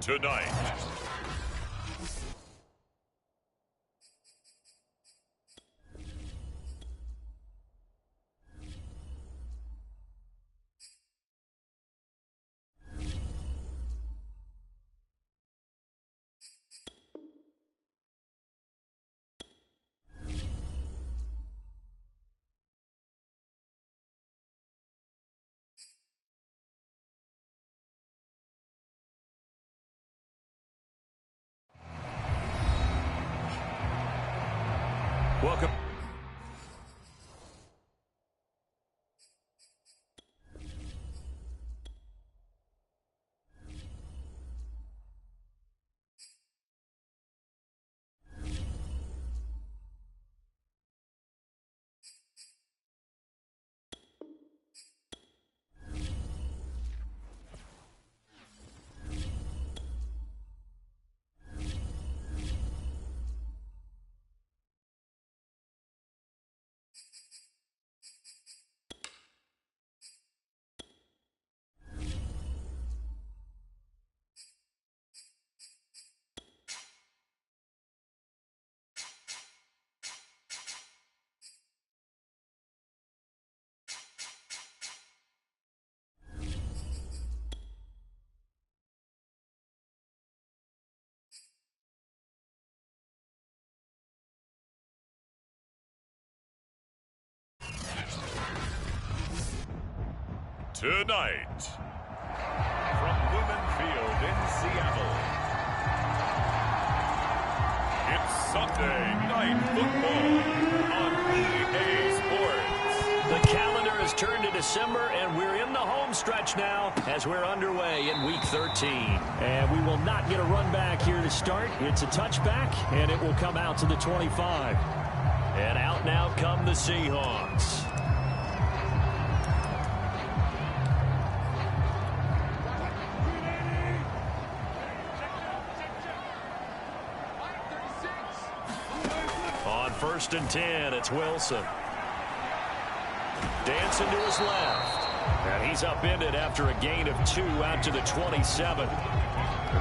tonight. Welcome. Tonight, from Lumen Field in Seattle, it's Sunday Night Football on EA Sports. The calendar has turned to December, and we're in the home stretch now as we're underway in Week 13. And we will not get a run back here to start. It's a touchback, and it will come out to the 25. And out now come the Seahawks. First and 10, it's Wilson. Dancing to his left. And he's upended after a gain of 2 out to the 27.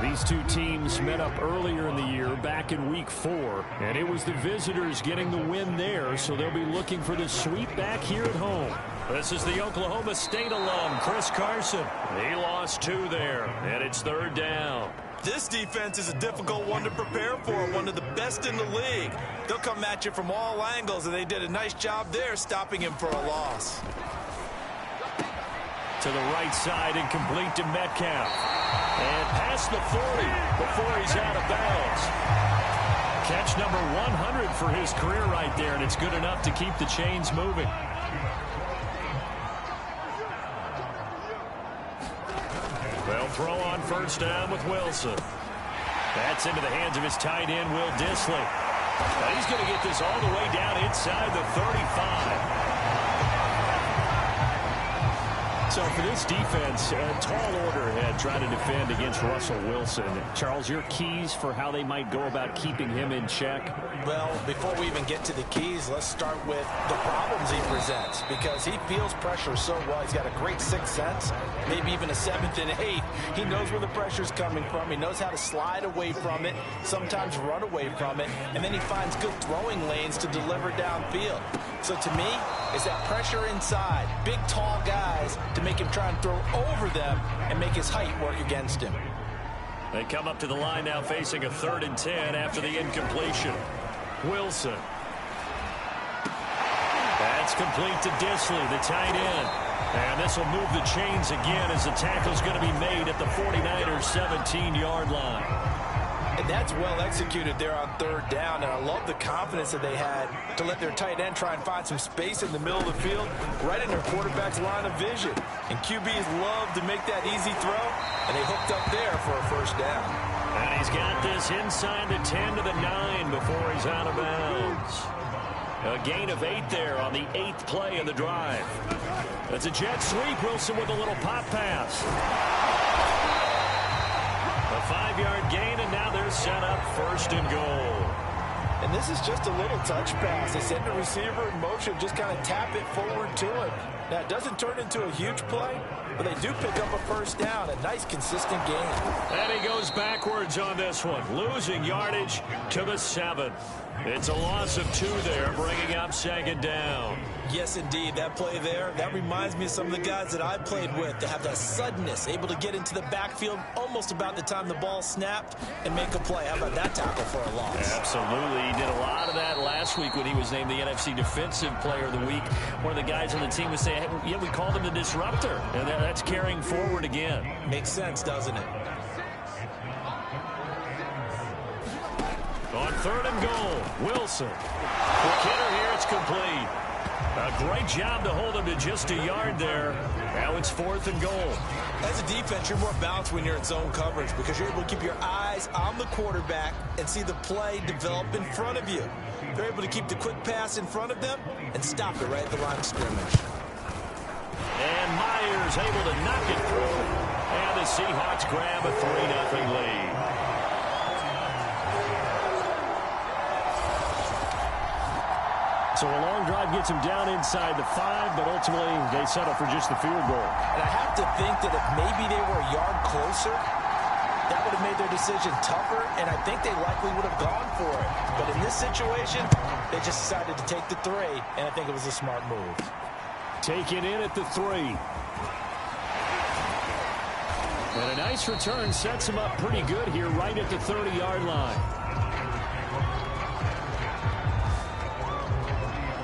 These two teams met up earlier in the year, back in Week 4. And it was the visitors getting the win there, so they'll be looking for the sweep back here at home. This is the Oklahoma State alum, Chris Carson. He lost 2 there, and it's third down. This defense is a difficult one to prepare for, one of the best in the league. They'll come at you from all angles, and they did a nice job there stopping him for a loss. To the right side and complete to Metcalf. And past the 40 before he's out of bounds. Catch number 100 for his career right there, and it's good enough to keep the chains moving. They'll throw on first down with Wilson. That's into the hands of his tight end, Will Dissly. Now he's going to get this all the way down inside the 35. So for this defense, a tall order ahead trying to defend against Russell Wilson. Charles, your keys for how they might go about keeping him in check? Well, before we even get to the keys, let's start with the problems he presents, because he feels pressure so well. He's got a great sixth sense, maybe even a seventh and eighth. He knows where the pressure's coming from. He knows how to slide away from it, sometimes run away from it, and then he finds good throwing lanes to deliver downfield. So to me, it's that pressure inside, big, tall guys to make him try and throw over them and make his height work against him. They come up to the line now facing a 3rd and 10 after the incompletion. Wilson. That's complete to Dissly, the tight end. And this will move the chains again as the tackle's going to be made at the 49ers' 17-yard line. And that's well executed there on 3rd down, and I love the confidence that they had to let their tight end try and find some space in the middle of the field, right in their quarterback's line of vision. And QBs love to make that easy throw, and they hooked up there for a first down. And he's got this inside the 10 to the 9 before he's out of bounds. A gain of 8 there on the 8th play of the drive. That's a jet sweep. Wilson with a little pop pass. A 5-yard gain, and now they're set up 1st and goal. And this is just a little touch pass. They send the receiver in motion, just kind of tap it forward to him. Now, it doesn't turn into a huge play, but they do pick up a first down. A nice, consistent game. And he goes backwards on this one, losing yardage to the 7th. It's a loss of 2 there, bringing up 2nd down. Yes, indeed. That play there, that reminds me of some of the guys that I played with that have that suddenness, able to get into the backfield almost about the time the ball snapped and make a play. How about that tackle for a loss? Absolutely. He did a lot of that last week when he was named the NFC Defensive Player of the Week. One of the guys on the team was saying, hey, yeah, we called him the disruptor. And that's carrying forward again. Makes sense, doesn't it? On 3rd and goal, Wilson. Quick hitter here, it's complete. A great job to hold him to just a yard there. Now it's 4th and goal. As a defense, you're more balanced when you're in zone coverage because you're able to keep your eyes on the quarterback and see the play develop in front of you. They're able to keep the quick pass in front of them and stop it right at the line of scrimmage. And Myers able to knock it through. And the Seahawks grab a 3-0 lead. So a long drive gets him down inside the 5, but ultimately they settle for just the field goal. And I have to think that if maybe they were a yard closer, that would have made their decision tougher, and I think they likely would have gone for it. But in this situation, they just decided to take the 3, and I think it was a smart move. Taken in at the 3. And a nice return sets him up pretty good here right at the 30-yard line.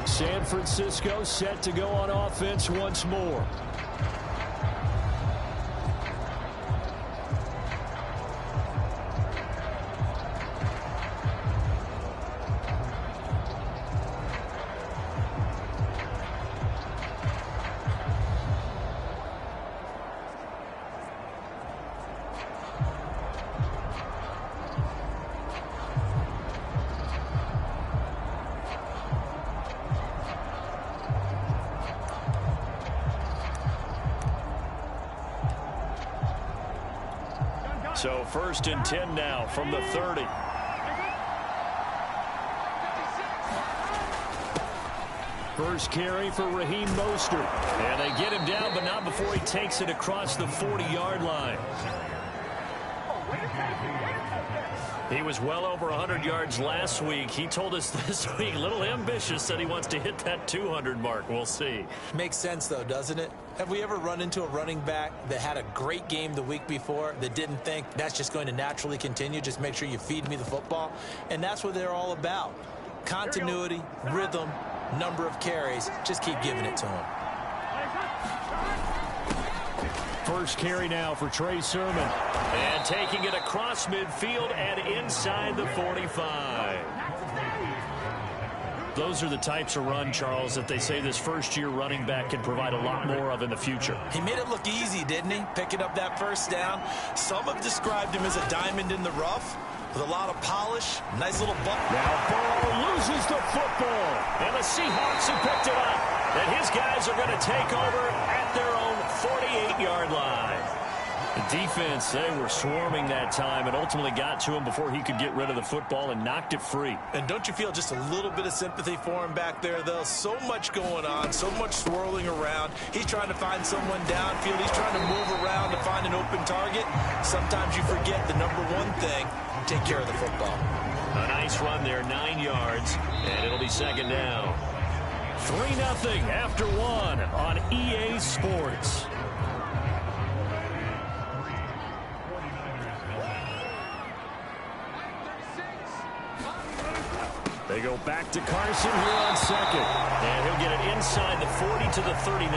San Francisco set to go on offense once more. So 1st and 10 now from the 30. First carry for Raheem Mostert. And they get him down, but not before he takes it across the 40-yard line. He was well over 100 yards last week. He told us this week, a little ambitious, said he wants to hit that 200 mark. We'll see. Makes sense, though, doesn't it? Have we ever run into a running back that had a great game the week before that didn't think that's just going to naturally continue? Just make sure you feed me the football. And that's what they're all about. Continuity, rhythm, number of carries. Just keep giving it to him. First carry now for Trey Sermon. And taking it across midfield and inside the 45. Those are the types of run, Charles, that they say this first-year running back can provide a lot more of in the future. He made it look easy, didn't he? Picking up that first down. Some have described him as a diamond in the rough with a lot of polish. Nice little butt. Now Burrow loses the football. And the Seahawks have picked it up. And his guys are going to take over at their own 48-yard line. The defense, they were swarming that time and ultimately got to him before he could get rid of the football and knocked it free. And don't you feel just a little bit of sympathy for him back there, though? So much going on, so much swirling around. He's trying to find someone downfield. He's trying to move around to find an open target. Sometimes you forget the number one thing, take care of the football. A nice run there, 9 yards, and it'll be 2nd down. 3-0 after 1 on EA Sports. They go back to Carson here on 2nd. And he'll get it inside the 40 to the 39.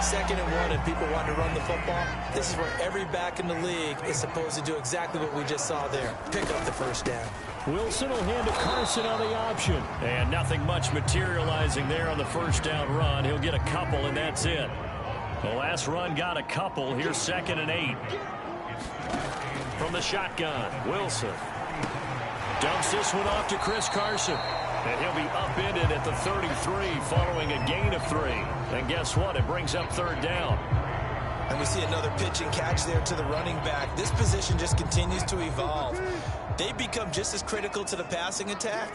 2nd and 1, and people want to run the football. This is where every back in the league is supposed to do exactly what we just saw there. Pick up the first down. Wilson will hand to Carson on the option. And nothing much materializing there on the first down run. He'll get a couple, and that's it. The last run got a couple. Here's 2nd and 8. From the shotgun, Wilson dumps this one off to Chris Carson. And he'll be upended at the 33 following a gain of 3. And guess what? It brings up 3rd down. And we see another pitch and catch there to the running back. This position just continues to evolve. they become just as critical to the passing attack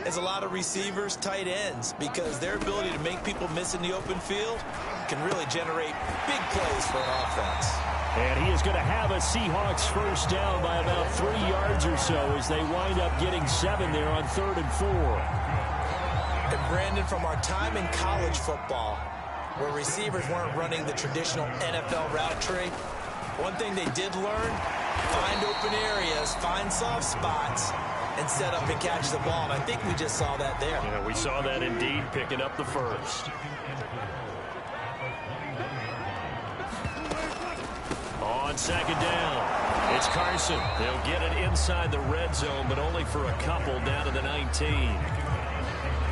as a lot of receivers, tight ends, because their ability to make people miss in the open field can really generate big plays for an offense. And he is going to have a Seahawks first down by about 3 yards or so as they wind up getting 7 there on 3rd and 4. And Brandon, from our time in college football, where receivers weren't running the traditional NFL route tree, one thing they did learn, find open areas, find soft spots, and set up and catch the ball. And I think we just saw that there. Yeah, we saw that indeed, picking up the first. On 2nd down, it's Carson. They'll get it inside the red zone, but only for a couple down to the 19.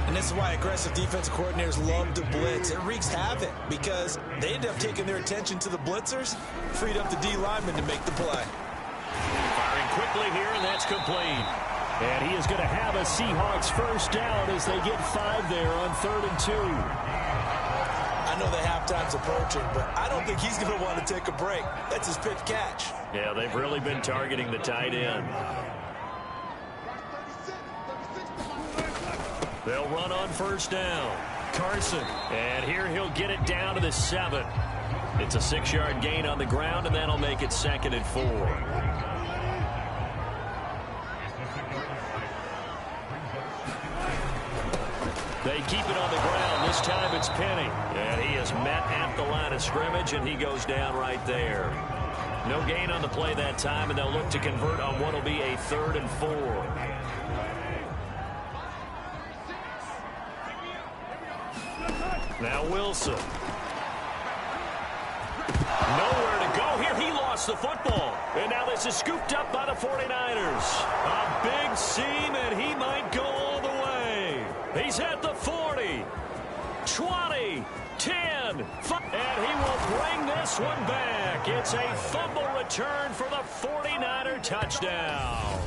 And this is why aggressive defensive coordinators love to blitz. It wreaks havoc because they end up taking their attention to the blitzers, freed up the D lineman to make the play. Firing quickly here, and that's complete. And he is going to have a Seahawks first down as they get 5 there on 3rd and 2. I know the halftime's approaching, but I don't think he's going to want to take a break. That's his pitch catch. Yeah, they've really been targeting the tight end. They'll run on first down. Carson, and here he'll get it down to the 7. It's a 6-yard gain on the ground, and that'll make it 2nd and 4. They keep it on the ground. This time it's Penny. And he is met at the line of scrimmage, and he goes down right there. No gain on the play that time, and they'll look to convert on what will be a 3rd and 4. Now Wilson. Nowhere to go here. He lost the football. And now this is scooped up by the 49ers. A big seam, and he might go all the way. He's at the 40, 20, 10, 5, and he will bring this one back. It's a fumble return for the 49er touchdown.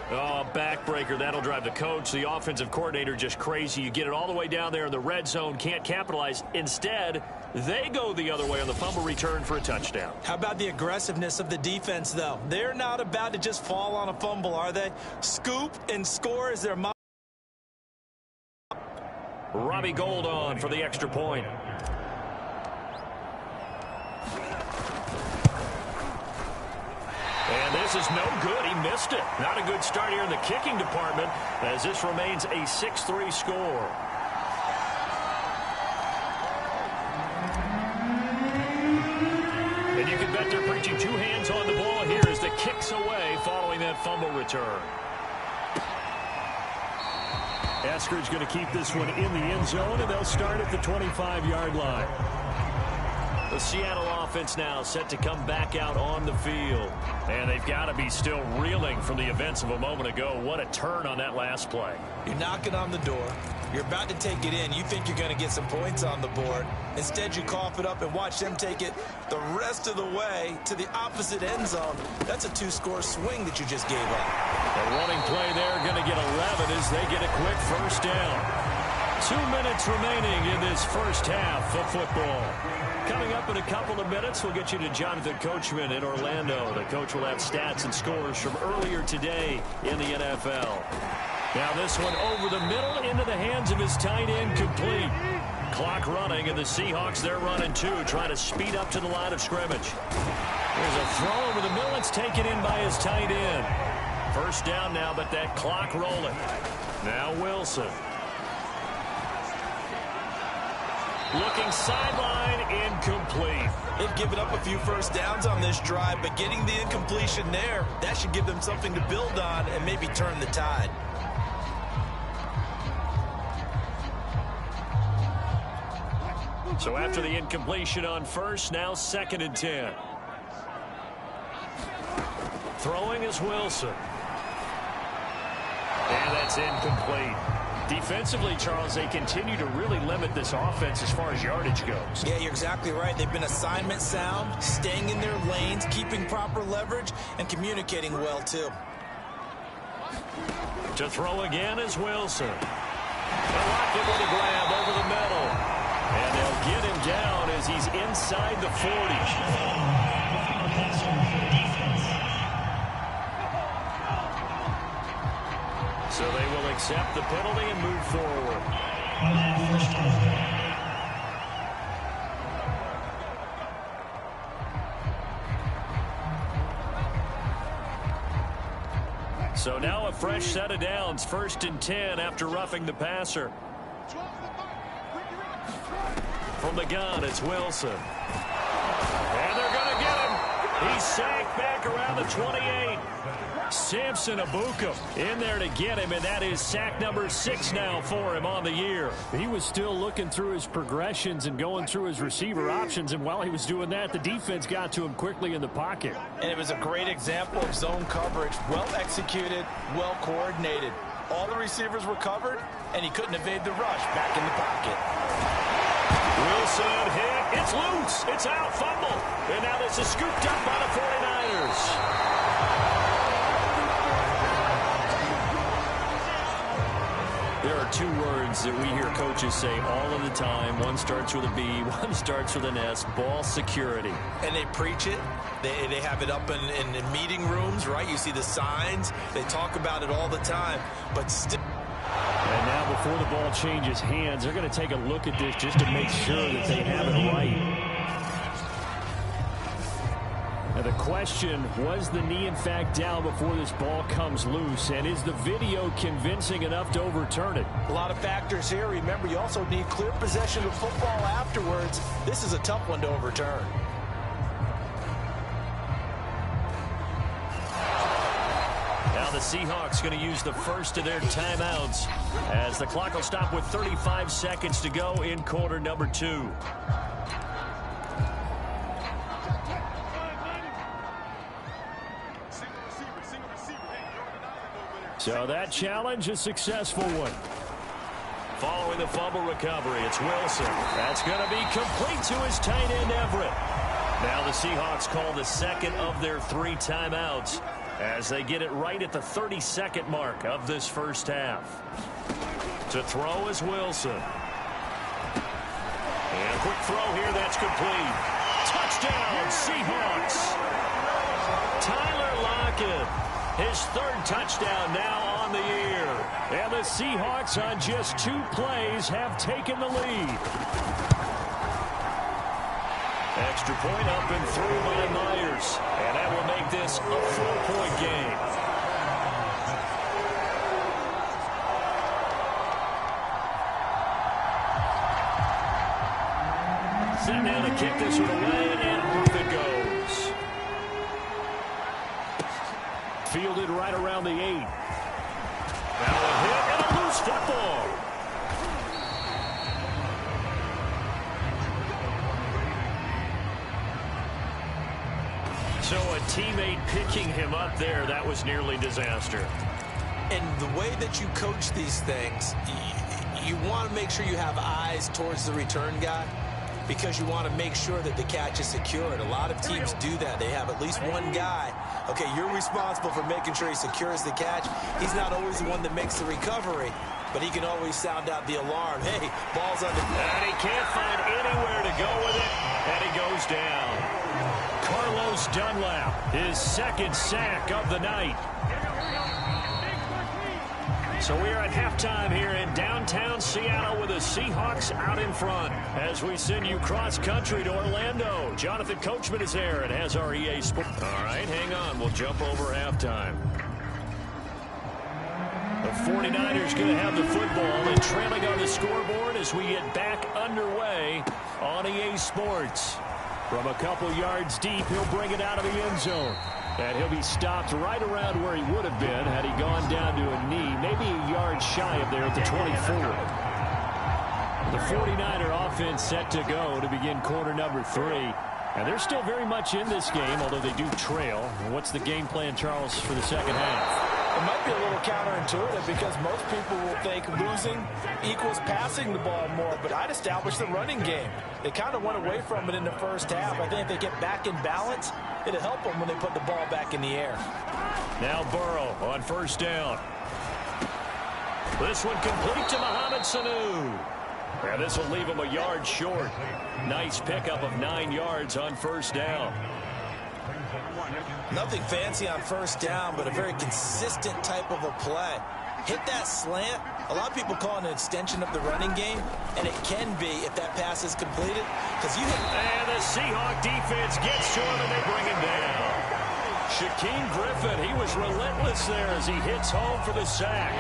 Oh, backbreaker. That'll drive the coach, the offensive coordinator, just crazy. You get it all the way down there in the red zone, can't capitalize. Instead, they go the other way on the fumble return for a touchdown. How about the aggressiveness of the defense, though? They're not about to just fall on a fumble, are they? Scoop and score is their motto. Robbie Gould on for the extra point. And this is no good. He missed it. Not a good start here in the kicking department as this remains a 6-3 score. And you can bet they're preaching 2 hands on the ball here as the kick's away following that fumble return. Eskridge going to keep this one in the end zone, and they'll start at the 25-yard line. The Seattle offense now set to come back out on the field. And they've got to be still reeling from the events of a moment ago. What a turn on that last play. You're knocking on the door. You're about to take it in. You think you're going to get some points on the board. Instead, you cough it up and watch them take it the rest of the way to the opposite end zone. That's a 2-score swing that you just gave up. A running play there, going to get 11 as they get a quick first down. 2 minutes remaining in this first half of football. Coming up in a couple of minutes, we'll get you to Jonathan Coachman in Orlando. The coach will have stats and scores from earlier today in the NFL. Now this one over the middle into the hands of his tight end, complete. Clock running, and the Seahawks, they're running too, trying to speed up to the line of scrimmage. There's a throw over the middle. It's taken in by his tight end. First down now, but that clock rolling. Now Wilson. Looking sideline, incomplete. They've given up a few first downs on this drive, but getting the incompletion there, that should give them something to build on and maybe turn the tide. So after the incompletion on first, now 2nd and 10. Throwing is Wilson. And that's incomplete. Defensively, Charles, they continue to really limit this offense as far as yardage goes. Yeah, you're exactly right. They've been assignment sound, staying in their lanes, keeping proper leverage, and communicating well, too. To throw again is Wilson. They locked him with a grab over the middle. And they'll get him down as he's inside the 40. So they will accept the penalty and move forward. So now a fresh set of downs, 1st and 10 after roughing the passer. From the gun, it's Wilson. And they're going to get him. He's sacked back around the 28. Samson Abuka in there to get him, and that is sack number 6 now for him on the year. He was still looking through his progressions and going through his receiver options, and while he was doing that, the defense got to him quickly in the pocket. And it was a great example of zone coverage, well executed, well coordinated. All the receivers were covered, and he couldn't evade the rush back in the pocket. Wilson hit. It's loose. It's out. Fumble. And now this is scooped up by the 49ers. There are 2 words that we hear coaches say all of the time. One starts with a B, one starts with an S. Ball security. And they preach it. They have it up in meeting rooms, right? You see the signs. They talk about it all the time. But still. And now before the ball changes hands, they're going to take a look at this just to make sure that they have it right. Now the question, was the knee in fact down before this ball comes loose? And is the video convincing enough to overturn it? A lot of factors here. Remember, you also need clear possession of football afterwards. This is a tough one to overturn. Now the Seahawks going to use the first of their timeouts as the clock will stop with 35 seconds to go in quarter number 2. So that challenge, a successful one. Following the fumble recovery, it's Wilson. That's going to be complete to his tight end, Everett. Now the Seahawks call the second of their 3 timeouts as they get it right at the 30-second mark of this first half. To throw is Wilson. And a quick throw here, that's complete. Touchdown, Seahawks. Tyler Lockett. His 3rd touchdown now on the year. And the Seahawks on just 2 plays have taken the lead. Extra point up and through by Myers. And that will make this a 4-point game. Set down to kick this one away, and off it goes. Fielded right around the 8. Now a hit and a loose football. So a teammate picking him up there, that was nearly disaster. And the way that you coach these things, you want to make sure you have eyes towards the return guy, because you want to make sure that the catch is secured. A lot of teams do that. They have at least one guy. Okay, you're responsible for making sure he secures the catch. He's not always the one that makes the recovery, but he can always sound out the alarm. Hey, ball's on the... And he can't find anywhere to go with it, and he goes down. Carlos Dunlap, his 2nd sack of the night. So we are at halftime here in downtown Seattle with the Seahawks out in front as we send you cross-country to Orlando. Jonathan Coachman is there and has our EA Sports. All right, hang on. We'll jump over halftime. The 49ers going to have the football and trailing on the scoreboard as we get back underway on EA Sports. From a couple yards deep, he'll bring it out of the end zone. And he'll be stopped right around where he would have been had he gone down to a knee, maybe a yard shy of there at the 24. The 49er offense set to go to begin quarter number 3. And they're still very much in this game, although they do trail. What's the game plan, Charles, for the second half? It might be a little counterintuitive because most people will think losing equals passing the ball more, but I'd establish the running game. They kind of went away from it in the first half. I think if they get back in balance, it'll help them when they put the ball back in the air. Now Burrow on first down. This one complete to Mohamed Sanu. And this will leave him a yard short. Nice pickup of 9 yards on first down. Nothing fancy on first down, but a very consistent type of a play. hit that slant. A lot of people call it an extension of the running game, and it can be if that pass is completed. Because you hit. And the Seahawk defense gets to him, and they bring him down. Shaquem Griffin, he was relentless there as he hits home for the sack.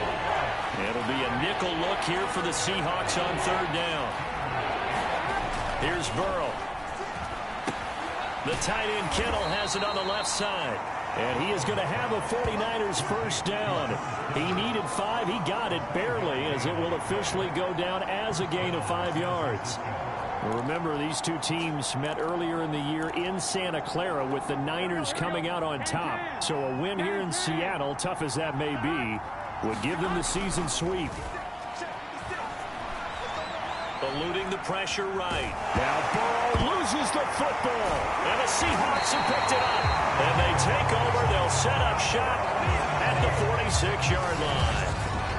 It'll be a nickel look here for the Seahawks on third down. Here's Burrow. The tight end Kittle has it on the left side. And he is going to have a 49ers first down. He needed 5. He got it barely, as it will officially go down as a gain of 5 yards. Remember, these two teams met earlier in the year in Santa Clara with the Niners coming out on top. So a win here in Seattle, tough as that may be, would give them the season sweep. Eluding the pressure right. Now Burrow loses the football. And the Seahawks have picked it up. And they take over. They'll set up shop at the 46-yard line.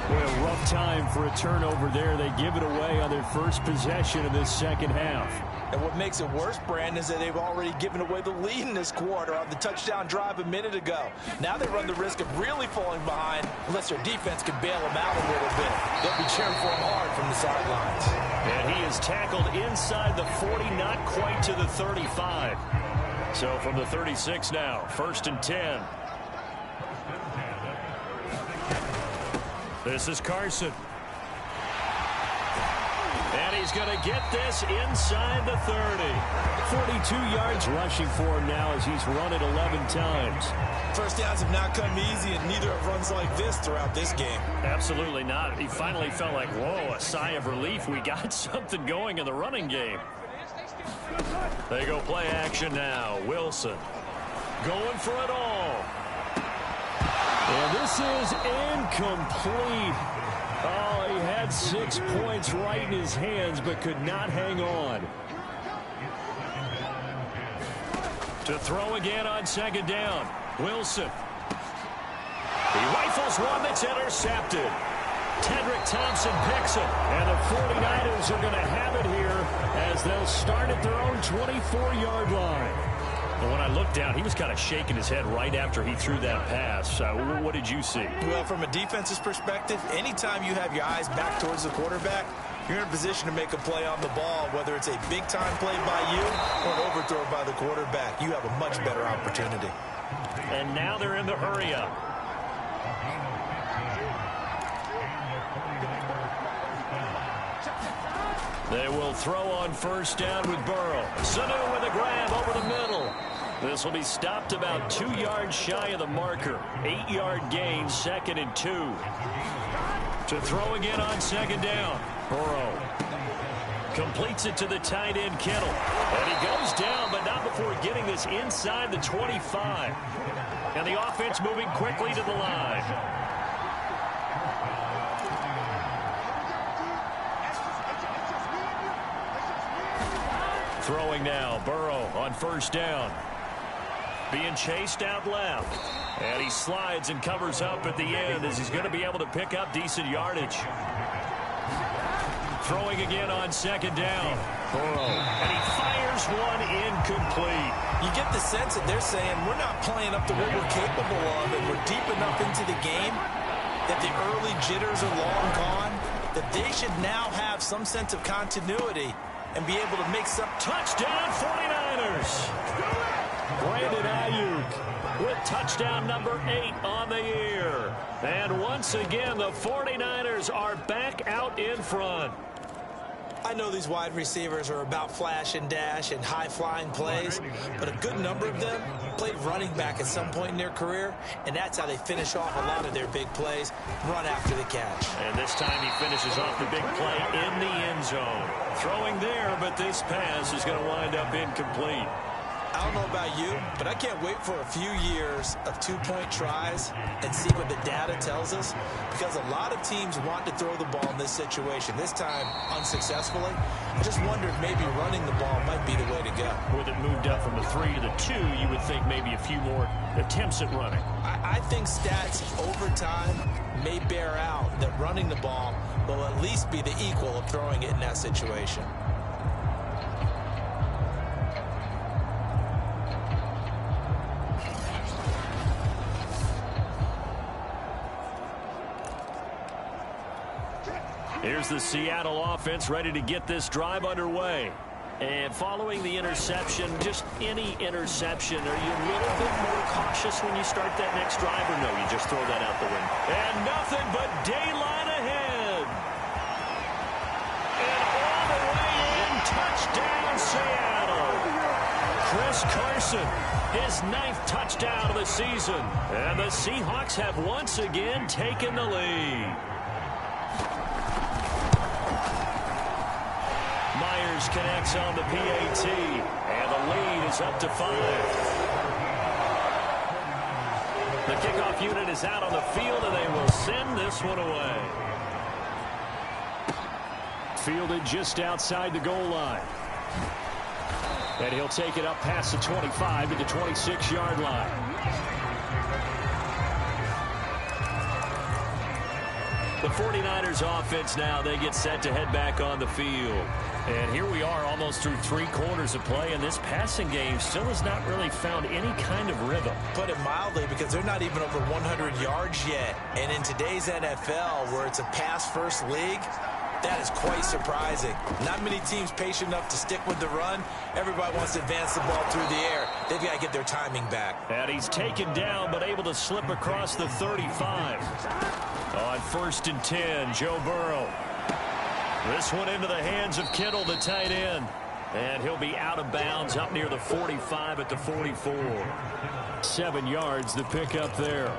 Boy, a rough time for a turnover there. They give it away on their first possession of this second half. And what makes it worse, Brandon, is that they've already given away the lead in this quarter on the touchdown drive a minute ago. Now they run the risk of really falling behind unless their defense can bail them out a little bit. They'll be cheering for him hard from the sidelines. And he is tackled inside the 40, not quite to the 35. So from the 36 now, 1st and 10. This is Carson. And he's going to get this inside the 30. 42 yards rushing for him now as he's run it 11 times. First downs have not come easy, and neither have runs like this throughout this game. Absolutely not. He finally felt like, whoa, a sigh of relief. We got something going in the running game. They go play action now. Wilson going for it all. And this is incomplete. Oh, he had 6 points right in his hands, but could not hang on. To throw again on second down. Wilson. He rifles one that's intercepted. Tedrick Thompson picks it. And the 49ers are going to have it here as they'll start at their own 24-yard line. And when I looked down, he was kind of shaking his head right after he threw that pass. What did you see? Well, from a defense's perspective, anytime you have your eyes back towards the quarterback, you're in a position to make a play on the ball, whether it's a big-time play by you or an overthrow by the quarterback. You have a much better opportunity. And now they're in the hurry-up. They will throw on first down with Burrow. Sanu with a grab over the middle. This will be stopped about 2 yards shy of the marker. 8-yard gain, 2nd and 2. To throw again on second down. Burrow completes it to the tight end Kittle. And he goes down, but not before getting this inside the 25. And the offense moving quickly to the line. Throwing now, Burrow on first down. Being chased out left. And he slides and covers up at the end as he's going to be able to pick up decent yardage. Throwing again on second down. Burrow. And he fires one incomplete. You get the sense that they're saying we're not playing up to what we're capable of, and we're deep enough into the game that the early jitters are long gone, that they should now have some sense of continuity and be able to make some. Touchdown 49ers. Brandon Ayuk with touchdown number 8 on the year. And once again, the 49ers are back out in front. I know these wide receivers are about flash and dash and high-flying plays, but a good number of them played running back at some point in their career, and that's how they finish off a lot of their big plays, run after the catch. And this time he finishes off the big play in the end zone. Throwing there, but this pass is going to wind up incomplete. I don't know about you, but I can't wait for a few years of two-point tries and see what the data tells us, because a lot of teams want to throw the ball in this situation. This time, unsuccessfully. I just wonder if maybe running the ball might be the way to go. With it moved up from the 3 to the 2, you would think maybe a few more attempts at running. I think stats over time may bear out that running the ball will at least be the equal of throwing it in that situation. Here's the Seattle offense ready to get this drive underway. And following the interception, just any interception, are you a little bit more cautious when you start that next drive, or no, you just throw that out the window? And nothing but daylight ahead. And all the way in, touchdown Seattle. Chris Carson, his 9th touchdown of the season. And the Seahawks have once again taken the lead. Myers connects on the PAT, and the lead is up to 5. The kickoff unit is out on the field, and they will send this one away. Fielded just outside the goal line. And he'll take it up past the 25 to the 26-yard line. The 49ers offense now, they get set to head back on the field. And here we are almost through 3 quarters of play, and this passing game still has not really found any kind of rhythm. Put it mildly, because they're not even over 100 yards yet. And in today's NFL, where it's a pass-first league, that is quite surprising. Not many teams patient enough to stick with the run. Everybody wants to advance the ball through the air. They've got to get their timing back. And he's taken down, but able to slip across the 35. On 1st and 10, Joe Burrow. This one into the hands of Kittle, the tight end. And he'll be out of bounds up near the 45 at the 44. 7 yards the pick up there.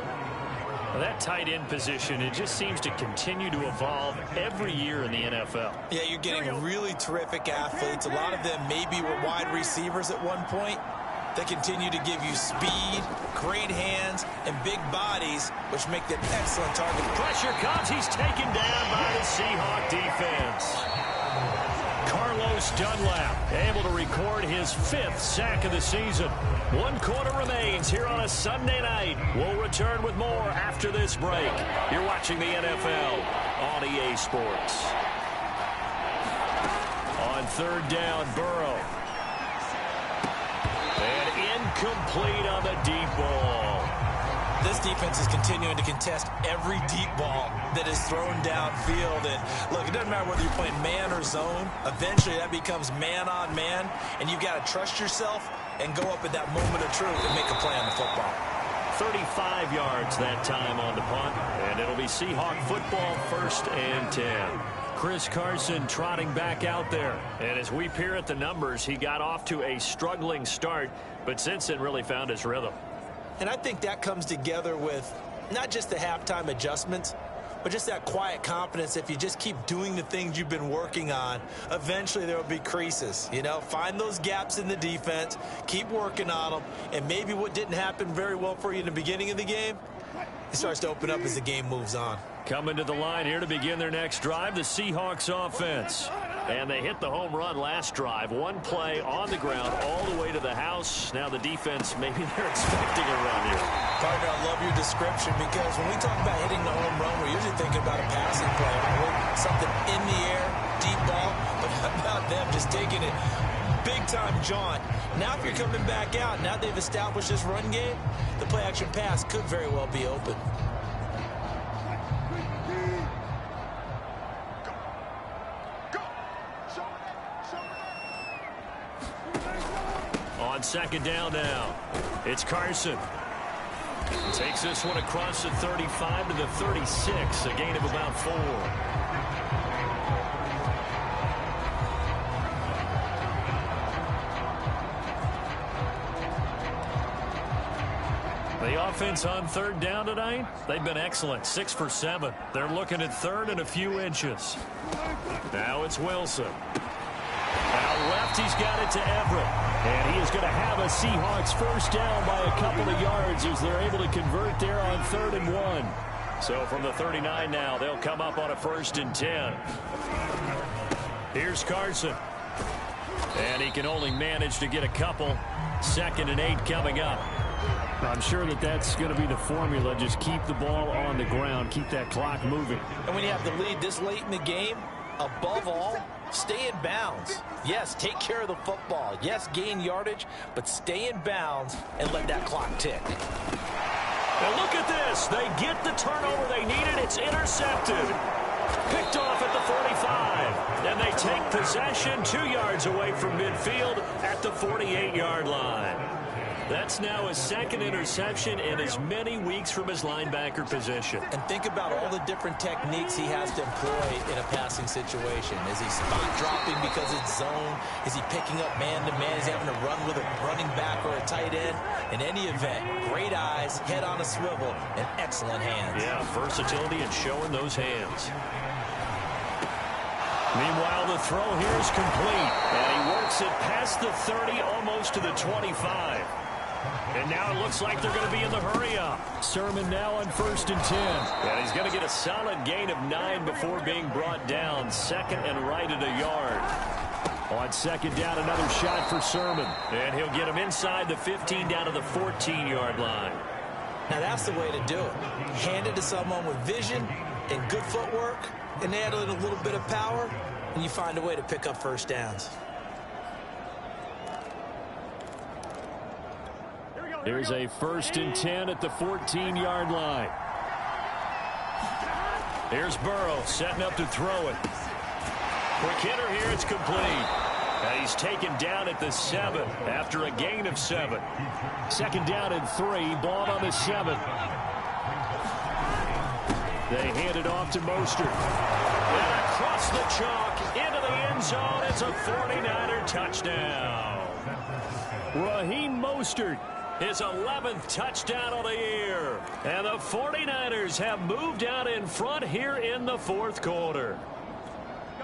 Well, that tight end position, it just seems to continue to evolve every year in the NFL. Yeah, you're getting really terrific athletes. A lot of them maybe were wide receivers at one point. They continue to give you speed, great hands, and big bodies, which make them excellent targets. Pressure comes. He's taken down by the Seahawk defense. Carlos Dunlap able to record his 5th sack of the season. 1 quarter remains here on a Sunday night. We'll return with more after this break. You're watching the NFL on EA Sports. On 3rd down, Burrow. And incomplete on the deep ball. This defense is continuing to contest every deep ball that is thrown downfield. And look, it doesn't matter whether you're playing man or zone. Eventually, that becomes man on man. And you've got to trust yourself and go up at that moment of truth and make a play on the football. 35 yards that time on the punt. And it'll be Seahawk football, 1st and 10. Chris Carson trotting back out there. And as we peer at the numbers, he got off to a struggling start, but since then really found his rhythm. And I think that comes together with not just the halftime adjustments, but just that quiet confidence. If you just keep doing the things you've been working on, eventually there will be creases. You know, find those gaps in the defense, keep working on them, and maybe what didn't happen very well for you in the beginning of the game, it starts to open up as the game moves on. Coming to the line here to begin their next drive, the Seahawks offense. And they hit the home run last drive. 1 play on the ground all the way to the house. Now the defense, maybe they're expecting a run here. Partner, I love your description, because when we talk about hitting the home run, we're usually thinking about a passing play. Something in the air, deep ball. But how about them just taking it big-time jaunt? Now if you're coming back out, now they've established this run game, the play-action pass could very well be open. On 2nd down now, it's Carson. Takes this one across the 35 to the 36, a gain of about 4. The offense on 3rd down tonight, they've been excellent, 6 for 7. They're looking at 3rd and a few inches. Now it's Wilson. Out left, he's got it to Everett. And he is going to have a Seahawks 1st down by a couple of yards as they're able to convert there on 3rd and 1. So from the 39 now, they'll come up on a 1st and 10. Here's Carson. And he can only manage to get a couple. 2nd and 8 coming up. I'm sure that that's going to be the formula. Just keep the ball on the ground. Keep that clock moving. And when you have the lead this late in the game, above all, stay in bounds. Yes, take care of the football. Yes, gain yardage, but stay in bounds and let that clock tick. Now look at this. They get the turnover they needed. It's intercepted. Picked off at the 45. And they take possession 2 yards away from midfield at the 48-yard line. That's now his second interception in as many weeks from his linebacker position. And think about all the different techniques he has to employ in a passing situation. Is he spot dropping because it's zone? Is he picking up man-to-man? Is he having to run with a running back or a tight end? In any event, great eyes, head on a swivel, and excellent hands. Yeah, versatility and showing those hands. Meanwhile, the throw here is complete. And he works it past the 30, almost to the 25. And now it looks like they're going to be in the hurry-up. Sermon now on 1st and 10. And he's going to get a solid gain of 9 before being brought down. Second and right at a yard. On second down, another shot for Sermon. And he'll get him inside the 15 down to the 14-yard line. Now that's the way to do it. Hand it to someone with vision and good footwork, and add in a little bit of power, and you find a way to pick up first downs. Here's a 1st and 10 at the 14-yard line. Here's Burrow setting up to throw it. Quick hitter here, it's complete. And he's taken down at the 7 after a gain of 7. Second down and 3, ball on the 7. They hand it off to Mostert. And across the chalk into the end zone. It's a 49er touchdown. Raheem Mostert, his 11th touchdown of the year. And the 49ers have moved out in front here in the 4th quarter.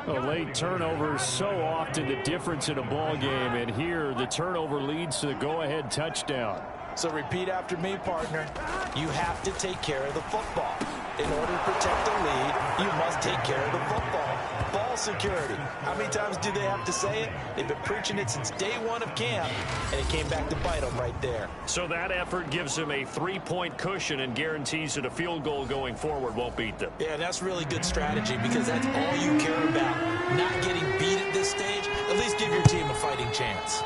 A late turnover is so often the difference in a ball game, and here the turnover leads to the go-ahead touchdown. So repeat after me, partner. You have to take care of the football. In order to protect the lead, you must take care of the football. Ball security. How many times do they have to say it? They've been preaching it since day 1 of camp, and it came back to bite them right there. So that effort gives them a 3-point cushion and guarantees that a field goal going forward won't beat them. Yeah, that's really good strategy because that's all you care about. Not getting beat at this stage. At least give your team a fighting chance.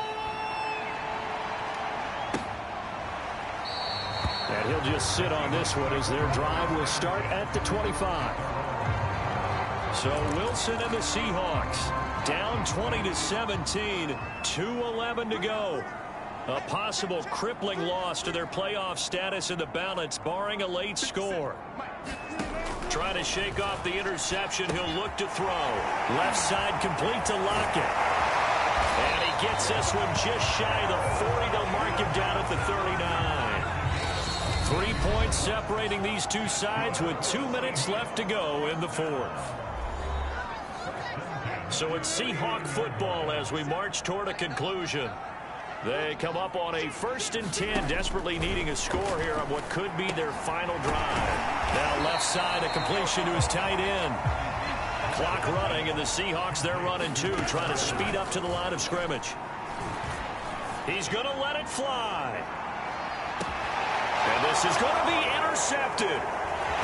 And he'll just sit on this one as their drive will start at the 25. So Wilson and the Seahawks down 20-17, 2:11 to go. A possible crippling loss to their playoff status in the balance, barring a late score. Trying to shake off the interception, he'll look to throw. Left side complete to Lockett. And he gets this one just shy of the 40. They'll mark him down at the 39. 3 points separating these two sides with 2 minutes left to go in the 4th. So it's Seahawk football as we march toward a conclusion. They come up on a 1st and 10, desperately needing a score here on what could be their final drive. Now left side, a completion to his tight end. Clock running, and the Seahawks, they're running too, trying to speed up to the line of scrimmage. He's going to let it fly. And this is going to be intercepted.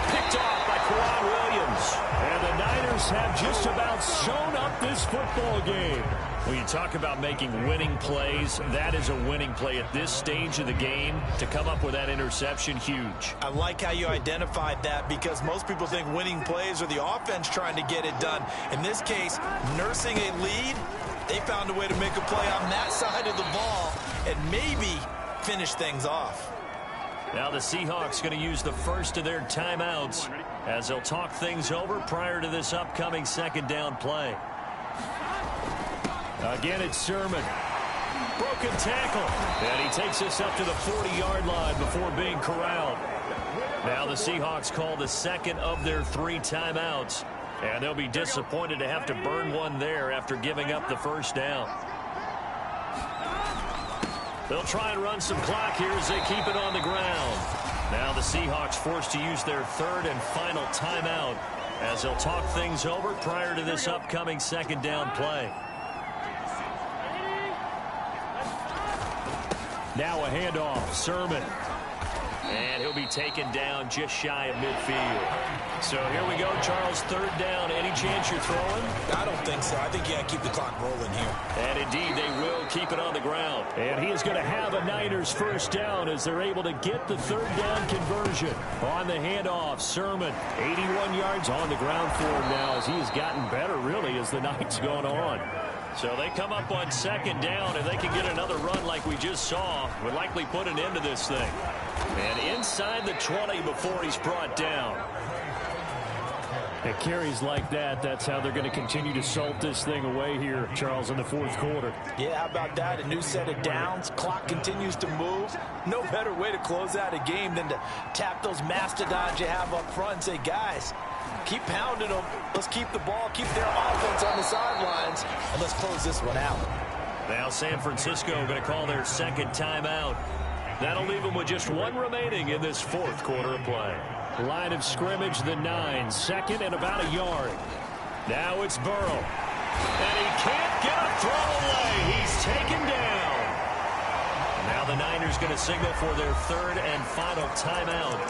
Picked off by Kwan Williams. And the Niners have just about sewn up this football game. When you talk about making winning plays, that is a winning play at this stage of the game. To come up with that interception, huge. I like how you identified that because most people think winning plays are the offense trying to get it done. In this case, nursing a lead, they found a way to make a play on that side of the ball and maybe finish things off. Now the Seahawks going to use the first of their timeouts as they'll talk things over prior to this upcoming second down play. Again, it's Sermon. Broken tackle. And he takes us up to the 40-yard line before being corralled. Now the Seahawks call the second of their 3 timeouts. And they'll be disappointed to have to burn one there after giving up the first down. They'll try and run some clock here as they keep it on the ground. Now the Seahawks forced to use their 3rd and final timeout as they'll talk things over prior to this upcoming second down play. Now a handoff. Sermon. And he'll be taken down just shy of midfield. So here we go, Charles, third down. Any chance you're throwing? I don't think so. I think you got to keep the clock rolling here. And indeed, they will keep it on the ground. And he is going to have a Niners first down as they're able to get the third down conversion. On the handoff, Sermon, 81 yards on the ground for him now as he has gotten better, really, as the night's gone on. So they come up on second down, and they can get another run like we just saw. Would likely put an end to this thing. And inside the 20 before he's brought down. At carries like that, that's how they're going to continue to salt this thing away here, Charles, in the fourth quarter. Yeah, how about that? A new set of downs. Clock continues to move. No better way to close out a game than to tap those mastodons you have up front and say, guys, keep pounding them. Let's keep the ball, keep their offense on the sidelines, and let's close this one out. Now San Francisco going to call their second timeout. That'll leave them with just one remaining in this fourth quarter of play. Line of scrimmage, the 9, second and about a yard. Now it's Burrow. And he can't get a throw away. He's taken down. Now the Niners going to signal for their third and final timeout.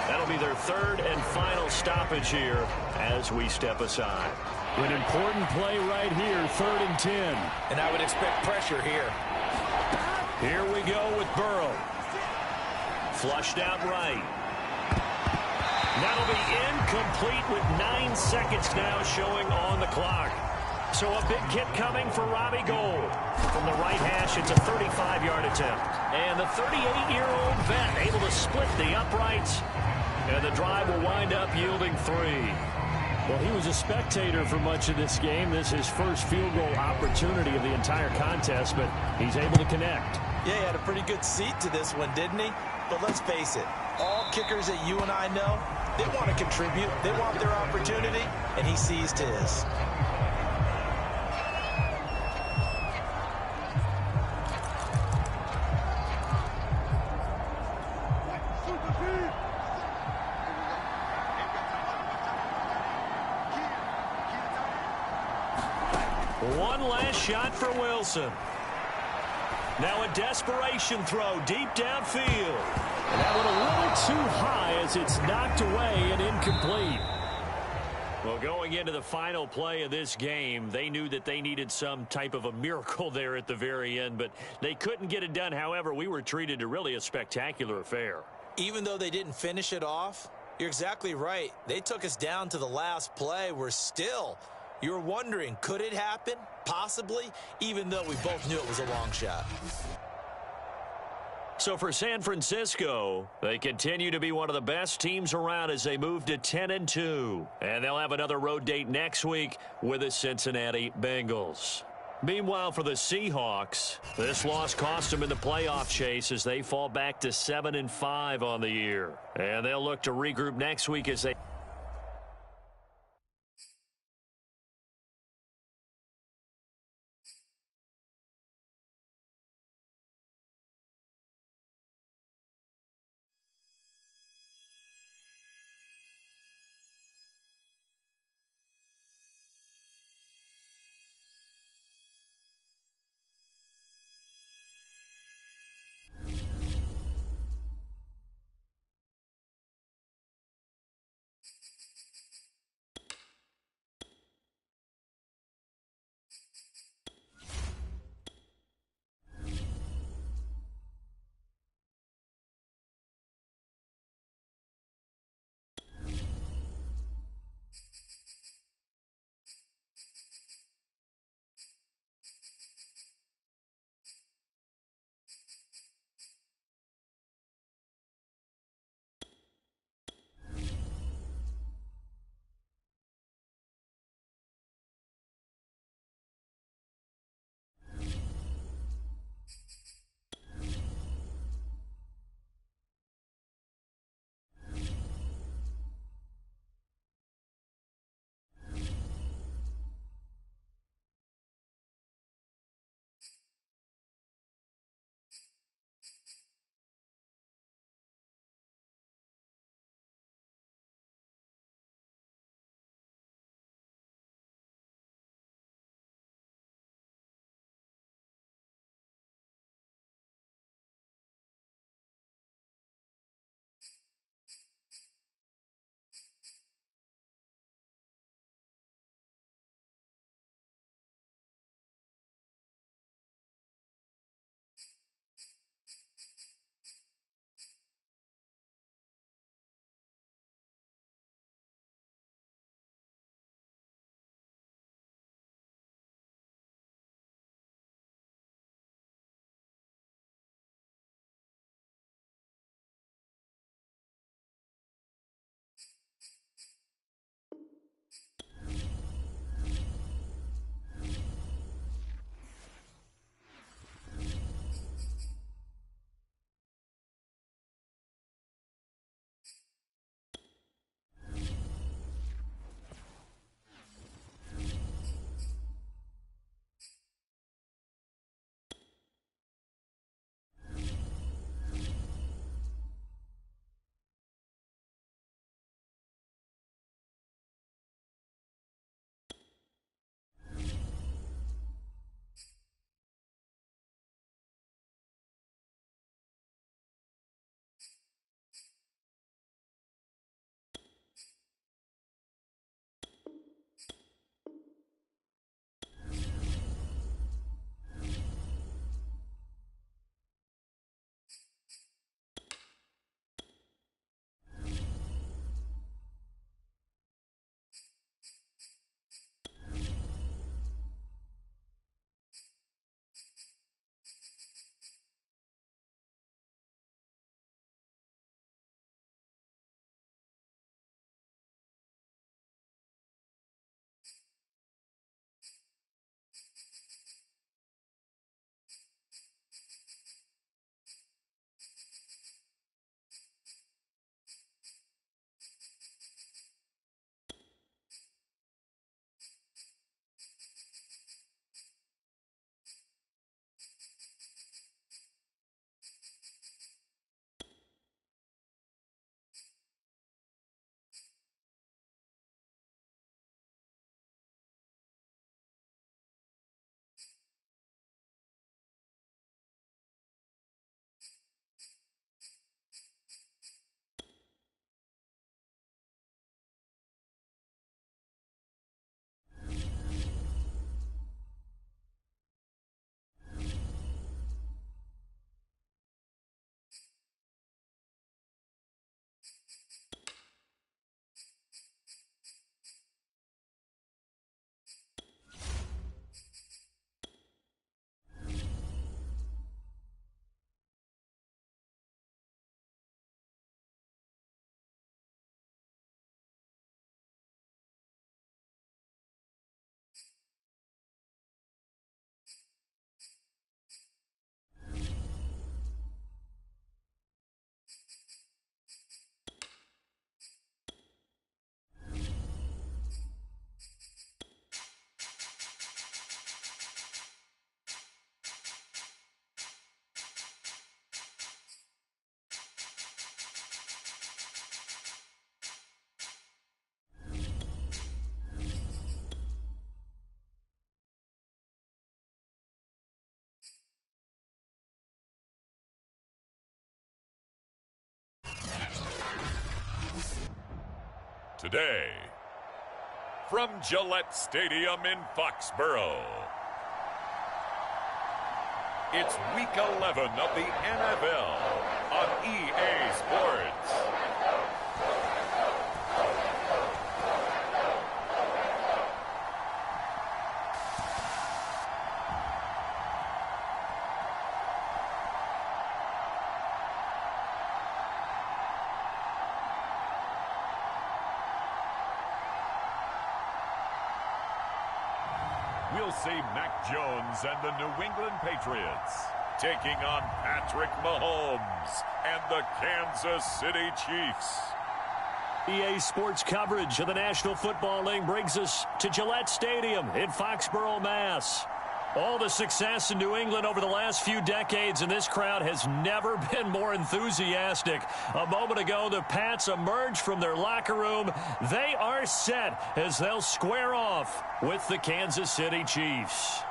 That'll be their third and final stoppage here as we step aside. An important play right here, 3rd and 10. And I would expect pressure here. Here we go with Burrow. Flushed out right. That'll be incomplete with 9 seconds now showing on the clock. So a big hit coming for Robbie Gould. From the right hash, it's a 35-yard attempt. And the 38-year-old vet able to split the uprights. And the drive will wind up yielding 3. Well, he was a spectator for much of this game. This is his first field goal opportunity of the entire contest, but he's able to connect. Yeah, he had a pretty good seat to this one, didn't he? But let's face it, all kickers that you and I know, they want to contribute. They want their opportunity, and he seized his. One last shot for Wilson. Now a desperation throw deep downfield. And that one a little too high as it's knocked away and incomplete. Well, going into the final play of this game, they knew that they needed some type of a miracle there at the very end, but they couldn't get it done. However, we were treated to really a spectacular affair. Even though they didn't finish it off, you're exactly right. They took us down to the last play. We're still, you were wondering, could it happen? Possibly, even though we both knew it was a long shot. So for San Francisco, they continue to be one of the best teams around as they move to 10-2. And they'll have another road date next week with the Cincinnati Bengals. Meanwhile, for the Seahawks, this loss cost them in the playoff chase as they fall back to 7-5 on the year. And they'll look to regroup next week as they Today, from Gillette Stadium in Foxborough, it's Week 11 of the NFL on EA Sports. We'll see Mac Jones and the New England Patriots taking on Patrick Mahomes and the Kansas City Chiefs. EA Sports coverage of the National Football League brings us to Gillette Stadium in Foxborough, Mass. All the success in New England over the last few decades, and this crowd has never been more enthusiastic. A moment ago, the Pats emerged from their locker room. They are set as they'll square off with the Kansas City Chiefs.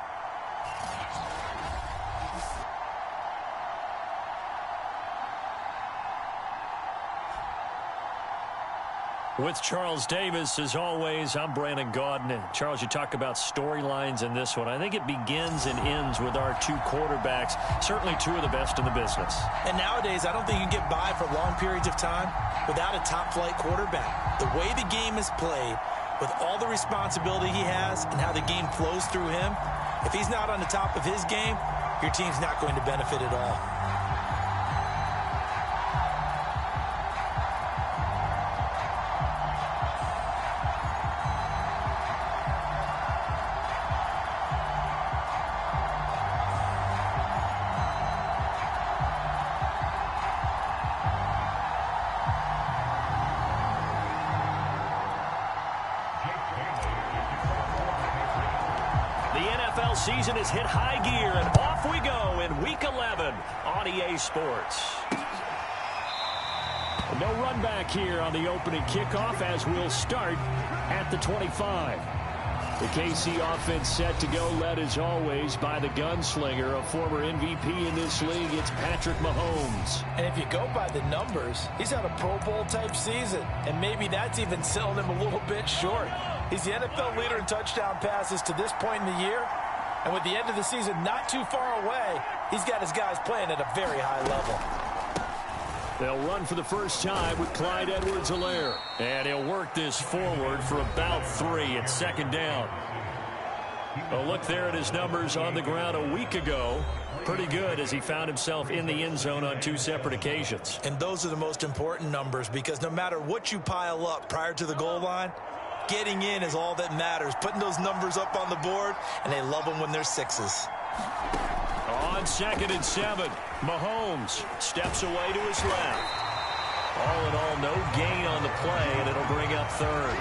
With Charles Davis, as always, I'm Brandon Gaudin. And Charles, you talk about storylines in this one. I think it begins and ends with our two quarterbacks, certainly two of the best in the business. And nowadays, I don't think you can get by for long periods of time without a top-flight quarterback. The way the game is played, with all the responsibility he has and how the game flows through him, if he's not on the top of his game, your team's not going to benefit at all. Season has hit high gear, and off we go in Week 11 on EA Sports. No run back here on the opening kickoff as we'll start at the 25. The KC offense set to go, led as always by the gunslinger, a former MVP in this league. It's Patrick Mahomes. And if you go by the numbers, he's had a Pro Bowl type season, and maybe that's even selling him a little bit short. He's the NFL leader in touchdown passes to this point in the year. And with the end of the season not too far away, he's got his guys playing at a very high level. They'll run for the first time with Clyde Edwards-Helaire. And he'll work this forward for about 3 at second down. A look there at his numbers on the ground a week ago. Pretty good as he found himself in the end zone on 2 separate occasions. And those are the most important numbers because no matter what you pile up prior to the goal line, getting in is all that matters. Putting those numbers up on the board, and they love them when they're 6s. On 2nd and 7, Mahomes steps away to his left. All in all, no gain on the play, and it'll bring up 3rd.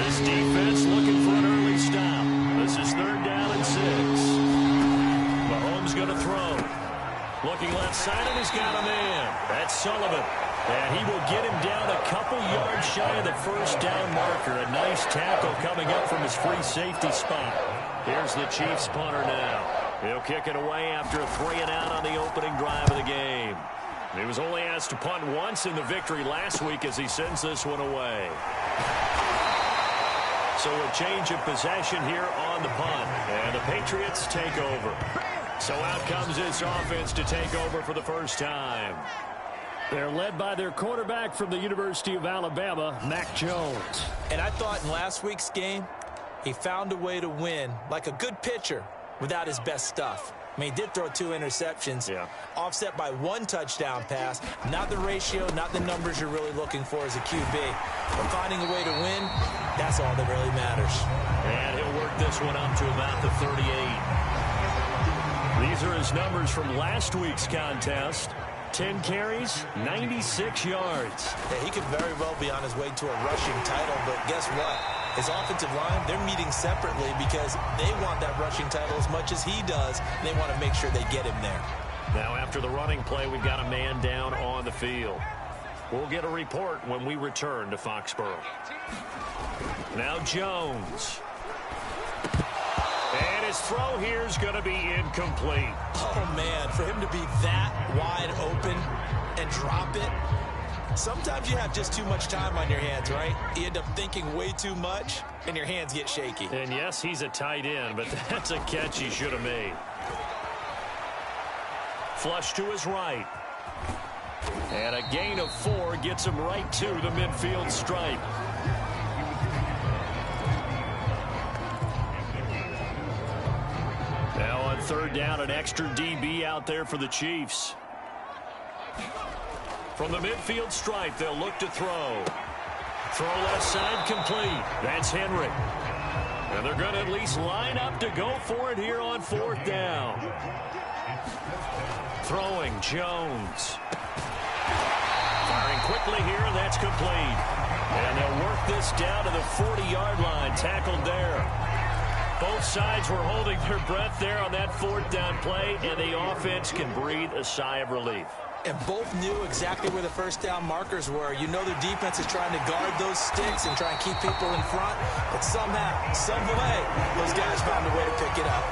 This defense looking for an early stop. This is 3rd down and 6. Mahomes going to throw. Looking left side, and he's got a man. That's Sullivan. And he will get him down a couple yards shy of the first down marker. A nice tackle coming up from his free safety spot. Here's the Chiefs punter now. He'll kick it away after a 3-and-out on the opening drive of the game. He was only asked to punt once in the victory last week as he sends this one away. So a change of possession here on the punt. And the Patriots take over. So out comes this offense to take over for the first time. They're led by their quarterback from the University of Alabama, Mac Jones. And I thought in last week's game, he found a way to win, like a good pitcher, without his best stuff. I mean, he did throw 2 interceptions, offset by 1 touchdown pass. Not the ratio, not the numbers you're really looking for as a QB. But finding a way to win, that's all that really matters. And he'll work this one up to about the 38. These are his numbers from last week's contest. 10 carries, 96 yards. Yeah, he could very well be on his way to a rushing title, but guess what? His offensive line, they're meeting separately because they want that rushing title as much as he does. And they want to make sure they get him there. Now, after the running play, we've got a man down on the field. We'll get a report when we return to Foxborough. Now Jones. And his throw here is going to be incomplete. Oh, man, for him to be that wide open and drop it, Sometimes you have just too much time on your hands, right? You end up thinking way too much, and your hands get shaky. And yes, he's a tight end, but that's a catch he should have made. Flush to his right. And a gain of 4 gets him right to the midfield stripe. Now on third down, an extra DB out there for the Chiefs. From the midfield stripe, they'll look to throw. Throw left side complete. That's Henry. And they're going to at least line up to go for it here on fourth down. Throwing Jones. Firing quickly here, and that's complete. And they'll work this down to the 40-yard line. Tackled there. Both sides were holding their breath there on that fourth down play, and the offense can breathe a sigh of relief. And both knew exactly where the first down markers were. You know the defense is trying to guard those sticks and try and keep people in front. But somehow, some way, those guys found a way to pick it up.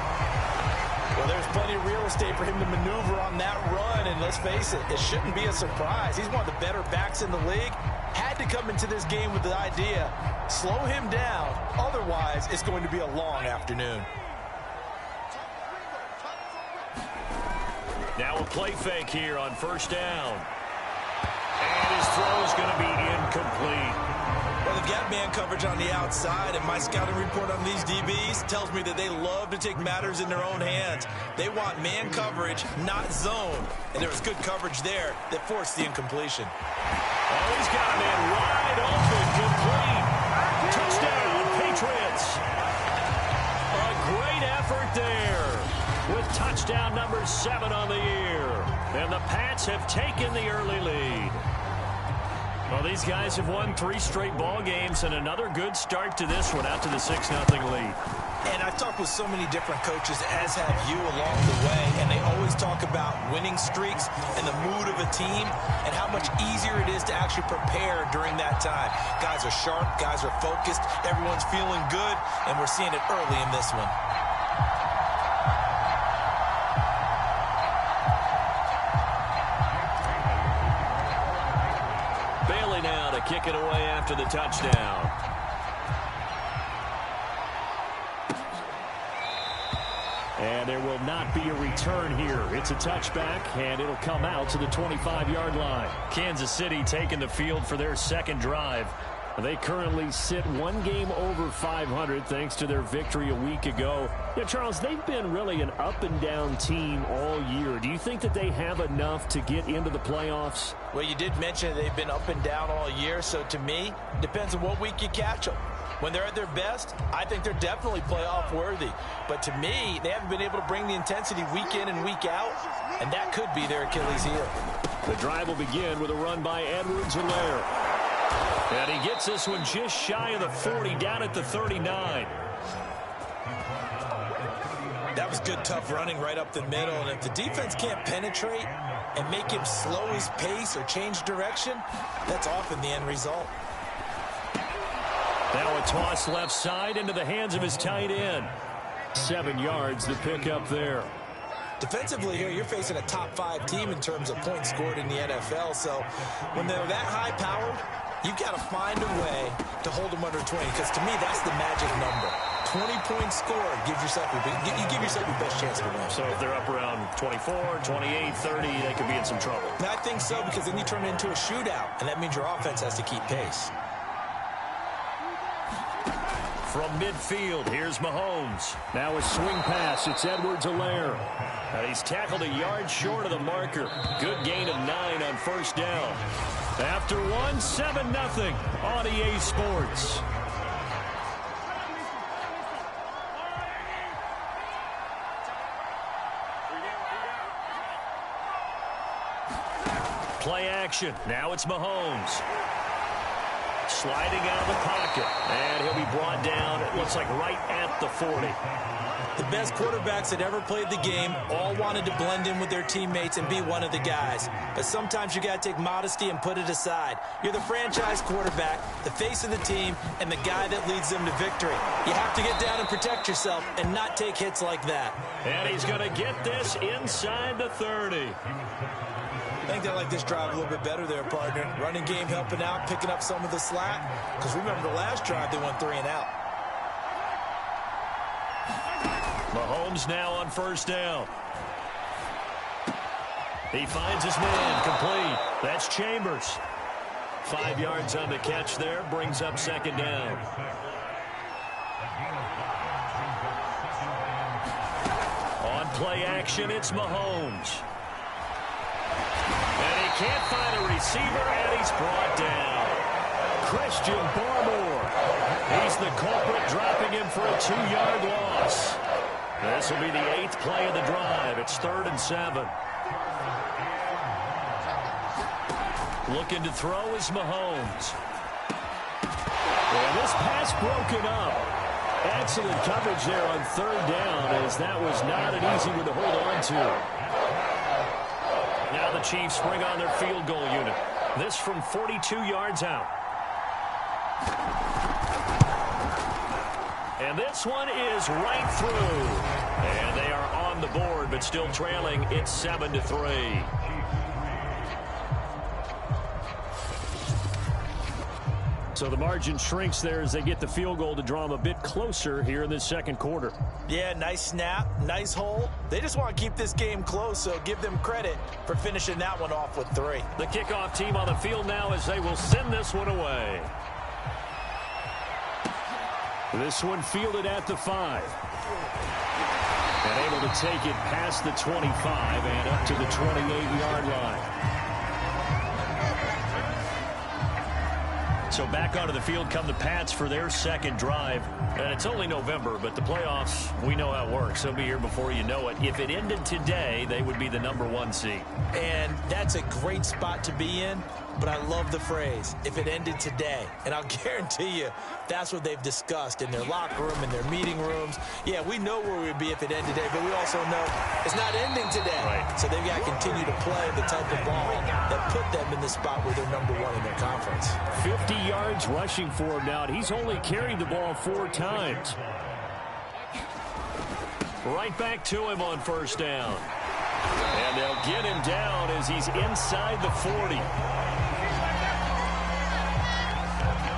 Well, there's plenty of real estate for him to maneuver on that run. And let's face it, it shouldn't be a surprise. He's one of the better backs in the league. Had to come into this game with the idea, slow him down. Otherwise, it's going to be a long afternoon. Now a play fake here on first down. And his throw is going to be incomplete. Well, they've got man coverage on the outside, and my scouting report on these DBs tells me that they love to take matters in their own hands. They want man coverage, not zone. And there was good coverage there that forced the incompletion. Oh, he's got a man wide open, complete. Touchdown, Patriots. A great effort there, with touchdown number 7 on the year. And the Pats have taken the early lead. Well, these guys have won 3 straight ball games, and another good start to this one, out to the 6-0 lead. And I've talked with so many different coaches, as have you, along the way, and they always talk about winning streaks and the mood of a team and how much easier it is to actually prepare during that time. Guys are sharp, guys are focused, everyone's feeling good, and we're seeing it early in this one. Now to kick it away after the touchdown. And there will not be a return here. It's a touchback, and it'll come out to the 25-yard line. Kansas City taking the field for their second drive. They currently sit 1 game over 500 thanks to their victory a week ago. Yeah, Charles, they've been really an up-and-down team all year. Do you think that they have enough to get into the playoffs? Well, you did mention they've been up and down all year, so to me, it depends on what week you catch them. When they're at their best, I think they're definitely playoff worthy. But to me, they haven't been able to bring the intensity week in and week out, and that could be their Achilles heel. The drive will begin with a run by Edwards-Helaire. And he gets this one just shy of the 40, down at the 39. That was good, tough running right up the middle. And if the defense can't penetrate and make him slow his pace or change direction, that's often the end result. Now a toss left side into the hands of his tight end. 7 yards, the pickup there. Defensively here, you're facing a top 5 team in terms of points scored in the NFL. So when they're that high-powered, you've got to find a way to hold them under 20, because to me, that's the magic number. 20 points scored gives yourself you give yourself your best chance to win. So if they're up around 24, 28, 30, they could be in some trouble. And I think so, because then you turn it into a shootout, and that means your offense has to keep pace. From midfield, here's Mahomes. Now a swing pass. It's Edwards-Helaire. And he's tackled a yard short of the marker. Good gain of 9 on first down. After 1, 7-0 on EA Sports. Play action. Now it's Mahomes. Sliding out of the pocket. And he'll be brought down, it looks like right at the 40. The best quarterbacks that ever played the game all wanted to blend in with their teammates and be one of the guys. But sometimes you got to take modesty and put it aside. You're the franchise quarterback, the face of the team, and the guy that leads them to victory. You have to get down and protect yourself and not take hits like that. And he's going to get this inside the 30. I think they like this drive a little bit better there, partner. Running game helping out, picking up some of the slack. Because remember the last drive, they went 3 and out. Mahomes now on first down. He finds his man, complete. That's Chambers. 5 yards on the catch there, brings up second down. On play action, it's Mahomes. And he can't find a receiver, and he's brought down. Christian Barmore. He's the culprit, dropping him for a 2-yard loss. This will be the 8th play of the drive. It's 3rd and 7. Looking to throw is Mahomes. And this pass broken up. Excellent coverage there on 3rd down, as that was not an easy one to hold on to. Now the Chiefs bring on their field goal unit. This from 42 yards out. And this one is right through. And they are on the board, but still trailing. It's 7-3. So the margin shrinks there as they get the field goal to draw them a bit closer here in this second quarter. Yeah, nice snap, nice hold. They just want to keep this game close, so give them credit for finishing that one off with 3. The kickoff team on the field now as they will send this one away. This one fielded at the 5. And able to take it past the 25 and up to the 28-yard line. So back onto the field come the Pats for their second drive. And it's only November, but the playoffs, we know how it works. They'll be here before you know it. If it ended today, they would be the #1 seed. And that's a great spot to be in. But I love the phrase, if it ended today. And I'll guarantee you, that's what they've discussed in their locker room, in their meeting rooms. Yeah, we know where we would be if it ended today, but we also know it's not ending today. Right. So they've got to continue to play the type of ball that put them in the spot where they're #1 in their conference. 50 yards rushing for him now, and he's only carried the ball 4 times. Right back to him on first down. And they'll get him down as he's inside the 40.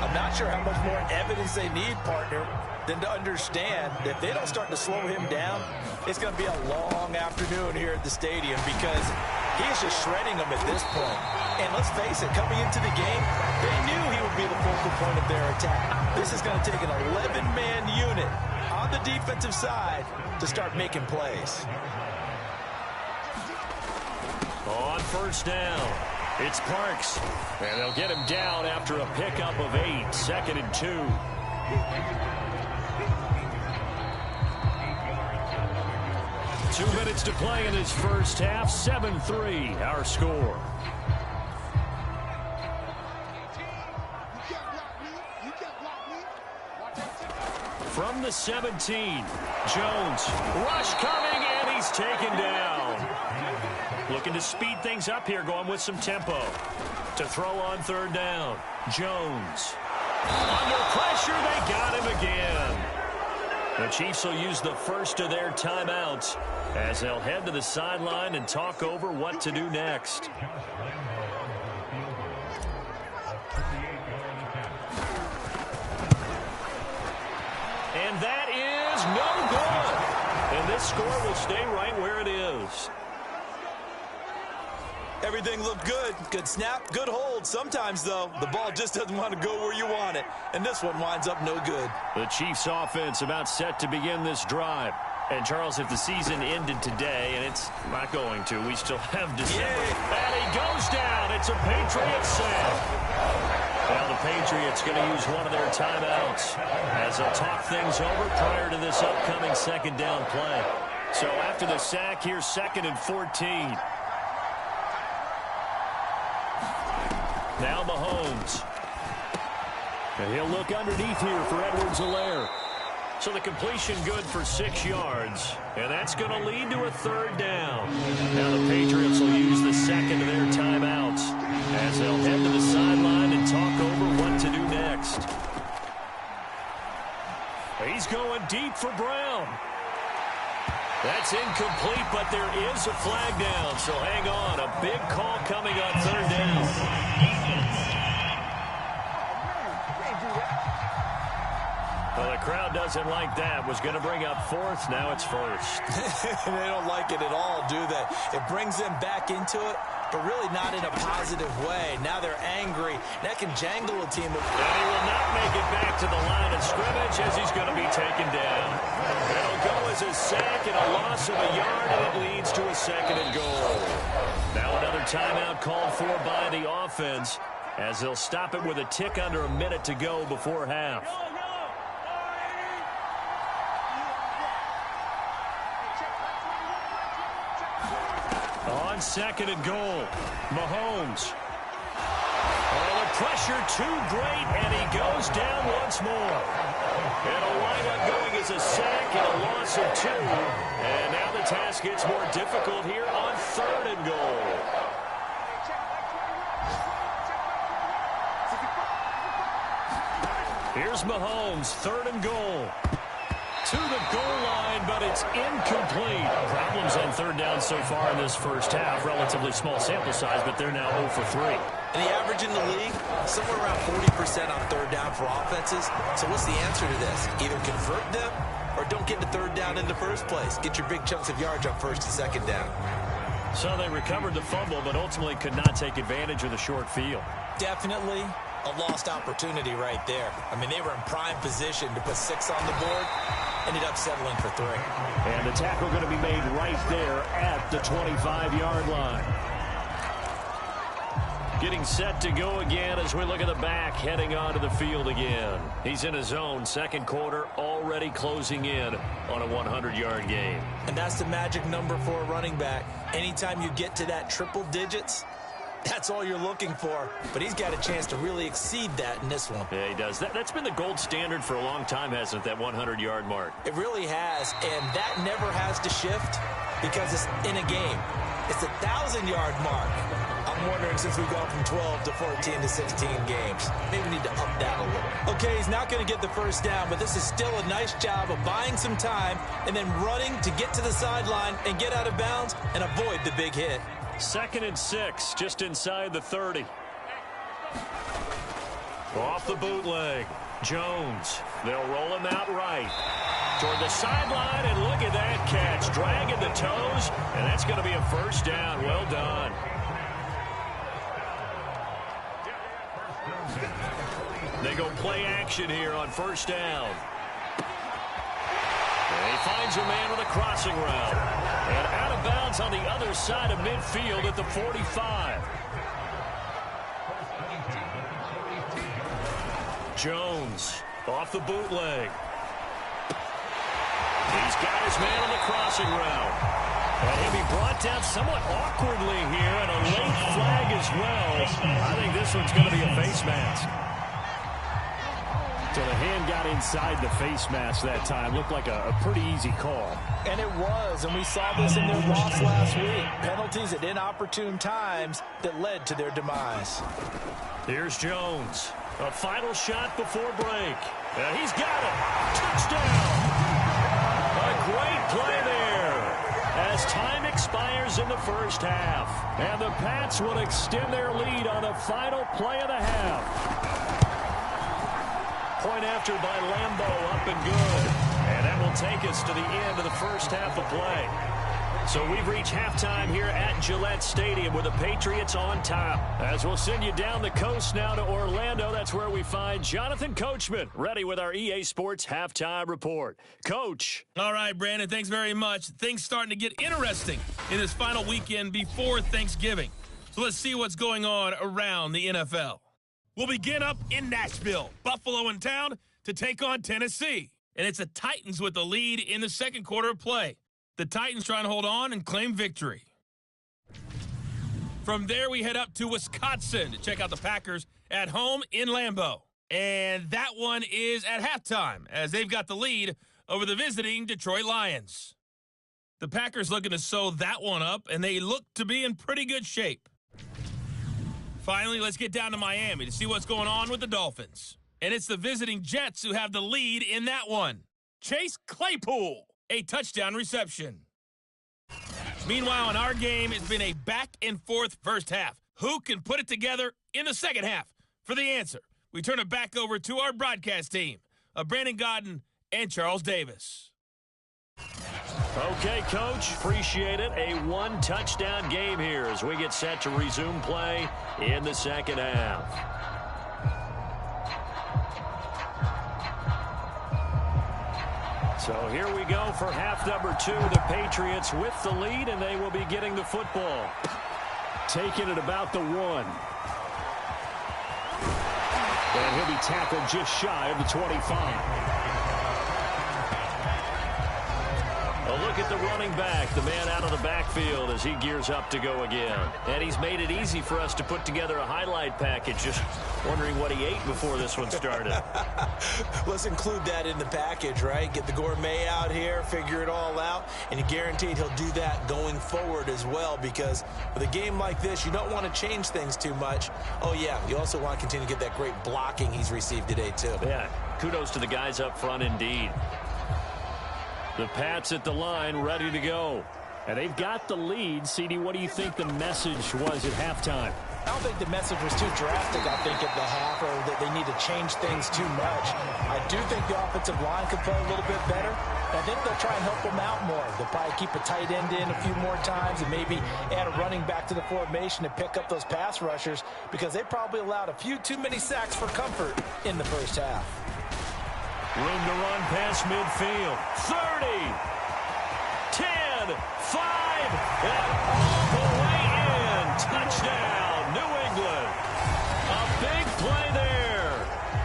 I'm not sure how much more evidence they need, partner, than to understand that if they don't start to slow him down, it's going to be a long afternoon here at the stadium because he is just shredding them at this point. And let's face it, coming into the game, they knew he would be the focal point of their attack. This is going to take an 11-man unit on the defensive side to start making plays. On first down, it's Parks. And they'll get him down after a pickup of 8, 2nd and 2. Two minutes to play in this first half, 7-3, our score. From the 17, Jones, rush coming, and he's taken down. Looking to speed things up here, going with some tempo. To throw on 3rd down, Jones. Under pressure, they got him again. The Chiefs will use the first of their timeouts as they'll head to the sideline and talk over what to do next. And that is no good. And this score will stay right where it is. Everything looked good. Good snap, good hold. Sometimes, though, the ball just doesn't want to go where you want it. And this one winds up no good. The Chiefs offense about set to begin this drive. And, Charles, if the season ended today, and it's not going to, we still have December. Yeah. And he goes down. It's a Patriots sack. Well, the Patriots going to use one of their timeouts as they'll talk things over prior to this upcoming second down play. So after the sack, here's 2nd and 14. Now Mahomes. And he'll look underneath here for Edwards-Helaire. So the completion good for 6 yards, and that's going to lead to a 3rd down. Now the Patriots will use the second of their timeouts as they'll head to the sideline and talk over what to do next. He's going deep for Brown. That's incomplete, but there is a flag down, so hang on. A big call coming on 3rd down. Well, the crowd doesn't like that. Was going to bring up 4th. Now it's 1st. They don't like it at all, do they? It brings them back into it, but really not in a positive way. Now they're angry. That can jangle a team. And he will not make it back to the line of scrimmage as he's going to be taken down. It'll go as a sack and a loss of a yard, and it leads to a 2nd and goal. Now another timeout called for by the offense as they'll stop it with a tick under a minute to go before half. On 2nd and goal, Mahomes. Oh, the pressure too great, and he goes down once more. It'll wind up going as a sack and a loss of 2. And now the task gets more difficult here on 3rd and goal. Here's Mahomes, 3rd and goal. To the goal line, but it's incomplete. Problems on 3rd down so far in this first half. Relatively small sample size, but they're now 0 for 3. And the average in the league, somewhere around 40% on 3rd down for offenses. So what's the answer to this? Either convert them or don't get to 3rd down in the first place. Get your big chunks of yards on 1st and 2nd down. So they recovered the fumble, but ultimately could not take advantage of the short field. Definitely a lost opportunity right there. I mean, they were in prime position to put 6 on the board. Ended up settling for 3. And the tackle going to be made right there at the 25-yard line. Getting set to go again as we look at the back, heading onto the field again. He's in his own 2nd quarter, already closing in on a 100-yard game. And that's the magic number for a running back. Anytime you get to that triple digits, that's all you're looking for. But he's got a chance to really exceed that in this one. Yeah, he does. That's been the gold standard for a long time, hasn't it, that 100-yard mark? It really has, and that never has to shift because it's in a game. It's a 1,000-yard mark. I'm wondering, since we've gone from 12 to 14 to 16 games, maybe we need to up that a little. Okay, he's not going to get the 1st down, but this is still a nice job of buying some time and then running to get to the sideline and get out of bounds and avoid the big hit. 2nd and 6, just inside the 30. Off the bootleg, Jones. They'll roll him out right toward the sideline, and look at that catch. Dragging the toes, and that's going to be a 1st down. Well done. They go play action here on 1st down. And he finds a man with a crossing route. And out of bounds on the other side of midfield at the 45. Jones off the bootleg. He's got his man on the crossing route. And he'll be brought down somewhat awkwardly here, and a late flag as well. I think this one's going to be a face mask. So the hand got inside the face mask that time. Looked like a pretty easy call. And it was, and we saw this in their loss last week. Penalties at inopportune times that led to their demise. Here's Jones. A final shot before break. He's got it. Touchdown. A great play there as time expires in the first half. And the Pats will extend their lead on the final play of the half. Point after by Lambeau, up and good. And that will take us to the end of the first half of play. So we've reached halftime here at Gillette Stadium with the Patriots on top. As we'll send you down the coast now to Orlando, that's where we find Jonathan Coachman, ready with our EA Sports Halftime Report. Coach. All right, Brandon, thanks very much. Things starting to get interesting in this final weekend before Thanksgiving. So let's see what's going on around the NFL. We'll begin up in Nashville, Buffalo in town to take on Tennessee. And it's the Titans with the lead in the second quarter of play. The Titans trying to hold on and claim victory. From there, we head up to Wisconsin to check out the Packers at home in Lambeau. And that one is at halftime, as they've got the lead over the visiting Detroit Lions. The Packers looking to sew that one up, and they look to be in pretty good shape. Finally, let's get down to Miami to see what's going on with the Dolphins. And it's the visiting Jets who have the lead in that one. Chase Claypool, a touchdown reception. Meanwhile, in our game, it's been a back-and-forth first half. Who can put it together in the second half? For the answer, we turn it back over to our broadcast team of Brandon Godden and Charles Davis. Okay, Coach, appreciate it. A one-touchdown game here as we get set to resume play in the second half. So here we go for half number 2. The Patriots with the lead, and they will be getting the football. Taking it about the 1. And he'll be tackled just shy of the 25. A look at the running back, the man out of the backfield as he gears up to go again. And he's made it easy for us to put together a highlight package. Just wondering what he ate before this one started. Let's include that in the package, right? Get the gourmet out here, figure it all out, and you're guaranteed he'll do that going forward as well, because with a game like this, you don't want to change things too much. Oh, yeah, you also want to continue to get that great blocking he's received today, too. Yeah, kudos to the guys up front indeed. The Pats at the line, ready to go. And they've got the lead. CD, what do you think the message was at halftime? I don't think the message was too drastic, I think, at the half, or that they need to change things too much. I do think the offensive line could play a little bit better. I think they'll try and help them out more. They'll probably keep a tight end in a few more times and maybe add a running back to the formation to pick up those pass rushers, because they probably allowed a few too many sacks for comfort in the first half. Room to run past midfield. 30, 10, 5, and all the way in. Touchdown, New England. A big play there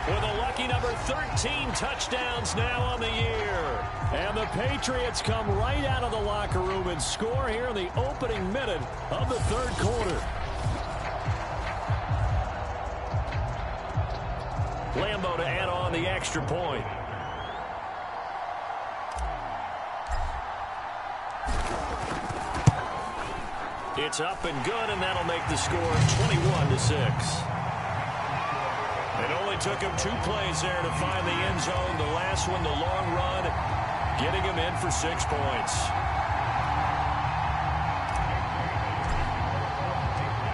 with a lucky number 13 touchdowns now on the year. And the Patriots come right out of the locker room and score here in the opening minute of the third quarter. Lambeau to add on the extra point. It's up and good, and that'll make the score 21-6. It only took him 2 plays there to find the end zone. The last one, the long run, getting him in for 6 points.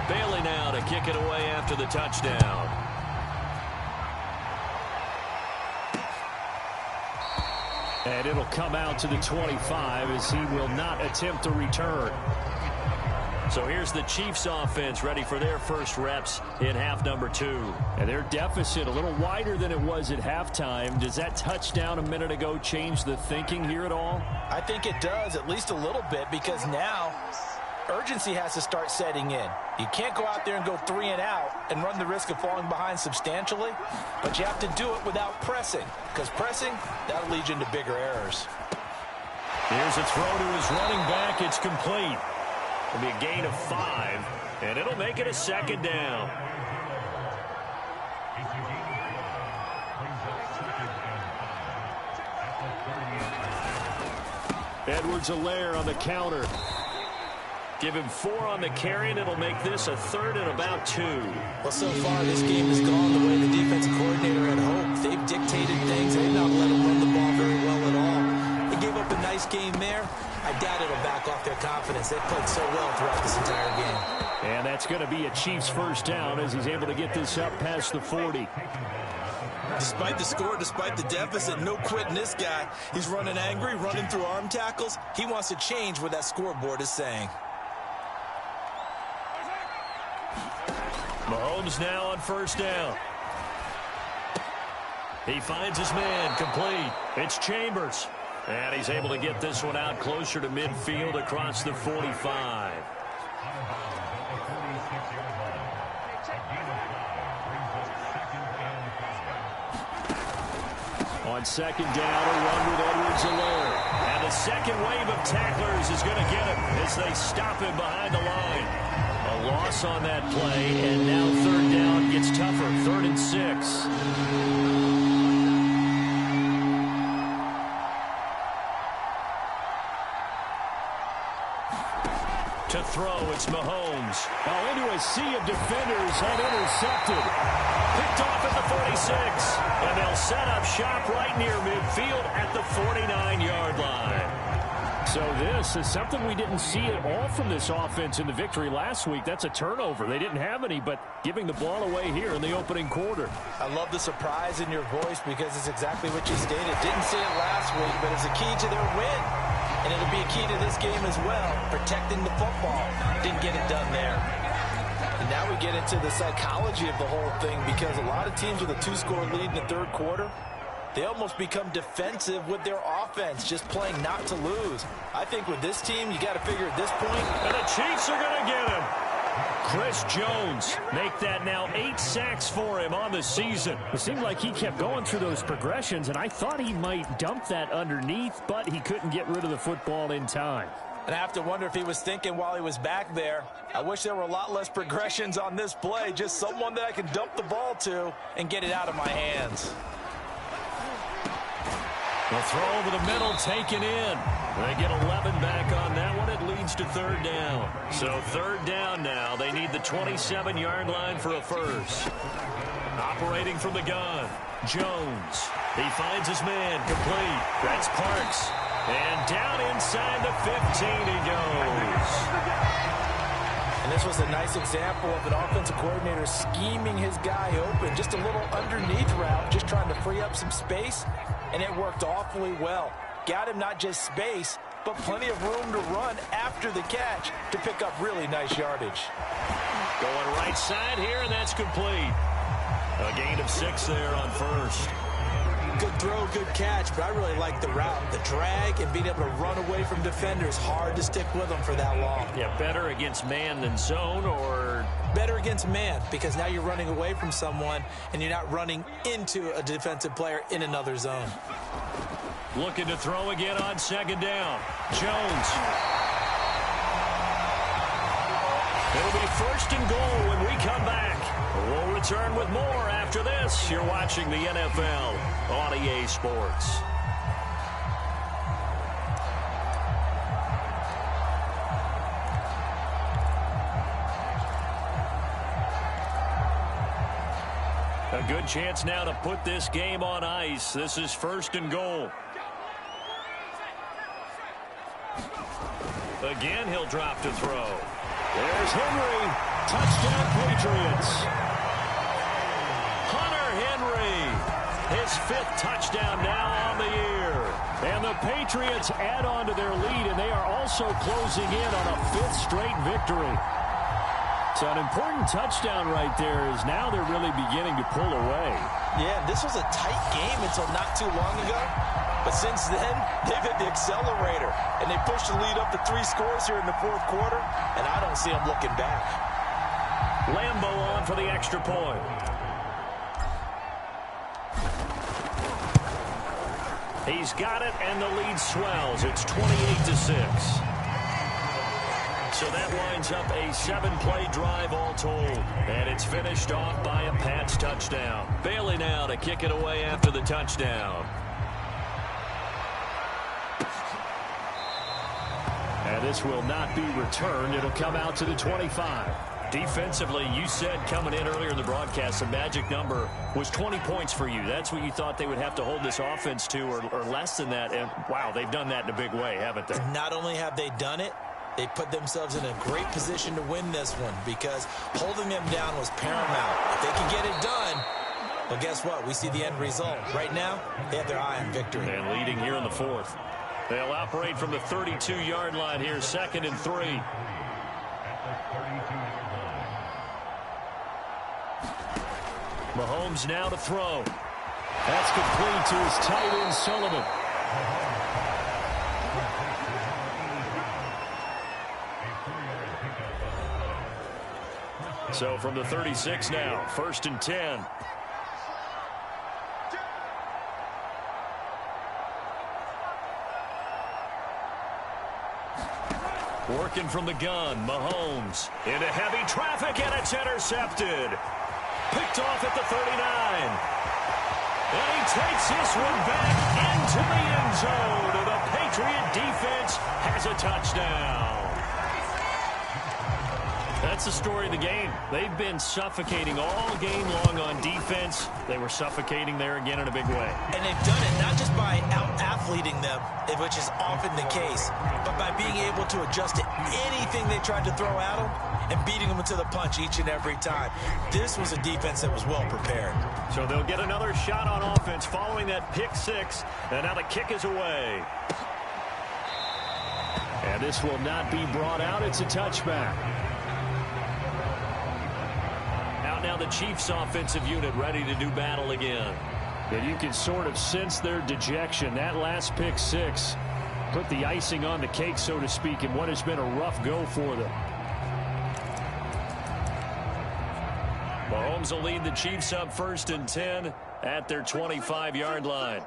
Bailey now to kick it away after the touchdown. And it'll come out to the 25 as he will not attempt to return. So here's the Chiefs offense ready for their first reps in half number 2. And their deficit a little wider than it was at halftime. Does that touchdown a minute ago change the thinking here at all? I think it does, at least a little bit, because now urgency has to start setting in. You can't go out there and go 3 and out and run the risk of falling behind substantially, but you have to do it without pressing, because pressing, that'll lead you into bigger errors. Here's a throw to his running back. It's complete. It'll be a gain of 5, and it'll make it a second down. Edwards-Helaire on the counter. Give him 4 on the carry, and it'll make this a 3rd and about 2. Well, so far this game has gone the way the defensive coordinator had hoped. They've dictated things. They've not let them run the ball very well at all. They gave up a nice game there. I doubt it'll back off their confidence. They've played so well throughout this entire game. And that's going to be a Chiefs first down as he's able to get this up past the 40. Despite the score, despite the deficit, no quitting this guy. He's running angry, running through arm tackles. He wants to change what that scoreboard is saying. Mahomes now on first down. He finds his man, complete. It's Chambers. And he's able to get this one out closer to midfield across the 45. On second down, a run with Edwards-Helaire. And the second wave of tacklers is going to get him as they stop him behind the line. A loss on that play, and now third down gets tougher. 3rd and 6. To throw, it's Mahomes. Oh, into a sea of defenders and intercepted. Picked off at the 46. And they'll set up shop right near midfield at the 49-yard line. So this is something we didn't see at all from this offense in the victory last week. That's a turnover. They didn't have any, but giving the ball away here in the opening quarter. I love the surprise in your voice because it's exactly what you stated. Didn't see it last week, but it's a key to their win. And it'll be a key to this game as well, protecting the football. Didn't get it done there. And now we get into the psychology of the whole thing because a lot of teams with a 2-score lead in the third quarter, they almost become defensive with their offense, just playing not to lose. I think with this team, you got to figure at this point. And the Chiefs are going to get him. Chris Jones make that now 8 sacks for him on the season. It seemed like he kept going through those progressions, and I thought he might dump that underneath, but he couldn't get rid of the football in time. And I have to wonder if he was thinking while he was back there, I wish there were a lot less progressions on this play, just someone that I can dump the ball to and get it out of my hands. The throw over the middle, taken in. They get 11 back on that one. It leads to third down. So third down now. They need the 27-yard line for a first. Operating from the gun, Jones. He finds his man, complete. That's Parks. And down inside the 15 he goes. And this was a nice example of an offensive coordinator scheming his guy open. Just a little underneath route, just trying to free up some space. And it worked awfully well. Got him not just space, but plenty of room to run after the catch to pick up really nice yardage. Going right side here, and that's complete. A gain of 6 there on first. Good throw, good catch, but I really like the route. The drag and being able to run away from defenders. Hard to stick with them for that long. Yeah, better against man than zone, or better against man, because now you're running away from someone and you're not running into a defensive player in another zone. Looking to throw again on second down. Jones. It'll be first and goal when we come back. We'll return with more after this. You're watching the NFL on EA Sports. A good chance now to put this game on ice. This is first and goal. Again, he'll drop to throw. There's Henry. Touchdown, Patriots. Hunter Henry. His 5th touchdown now on the year. And the Patriots add on to their lead, and they are also closing in on a 5th straight victory. So an important touchdown right there is now they're really beginning to pull away. Yeah, this was a tight game until not too long ago. But since then, they've hit the accelerator. And they pushed the lead up to 3 scores here in the fourth quarter. And I don't see them looking back. Lambo on for the extra point. He's got it, and the lead swells. It's 28-6. So that winds up a 7-play drive all told. And it's finished off by a Pats touchdown. Bailey now to kick it away after the touchdown. And this will not be returned. It'll come out to the 25. Defensively, you said coming in earlier in the broadcast, the magic number was 20 points for you. That's what you thought they would have to hold this offense to, or less than that. And, wow, they've done that in a big way, haven't they? Not only have they done it, they put themselves in a great position to win this one because holding them down was paramount. If they can get it done, well, guess what? We see the end result. Right now, they have their eye on victory. And leading here in the fourth. They'll operate from the 32-yard line here, 2nd and 3. Mahomes now to throw. That's complete to his tight end, Sullivan. So from the 36 now, 1st and 10. Working from the gun, Mahomes into heavy traffic, and it's intercepted. Picked off at the 39. And he takes this one back into the end zone. And the Patriot defense has a touchdown. That's the story of the game. They've been suffocating all game long on defense. They were suffocating there again in a big way. And they've done it not just by out-athleting them, which is often the case, but by being able to adjust to anything they tried to throw at them and beating them to the punch each and every time. This was a defense that was well prepared. So they'll get another shot on offense following that pick six. And now the kick is away. And this will not be brought out. It's a touchback. Out now the Chiefs offensive unit ready to do battle again. And you can sort of sense their dejection. That last pick six put the icing on the cake, so to speak, in what has been a rough go for them. Mahomes will lead the Chiefs up 1st and 10 at their 25-yard line.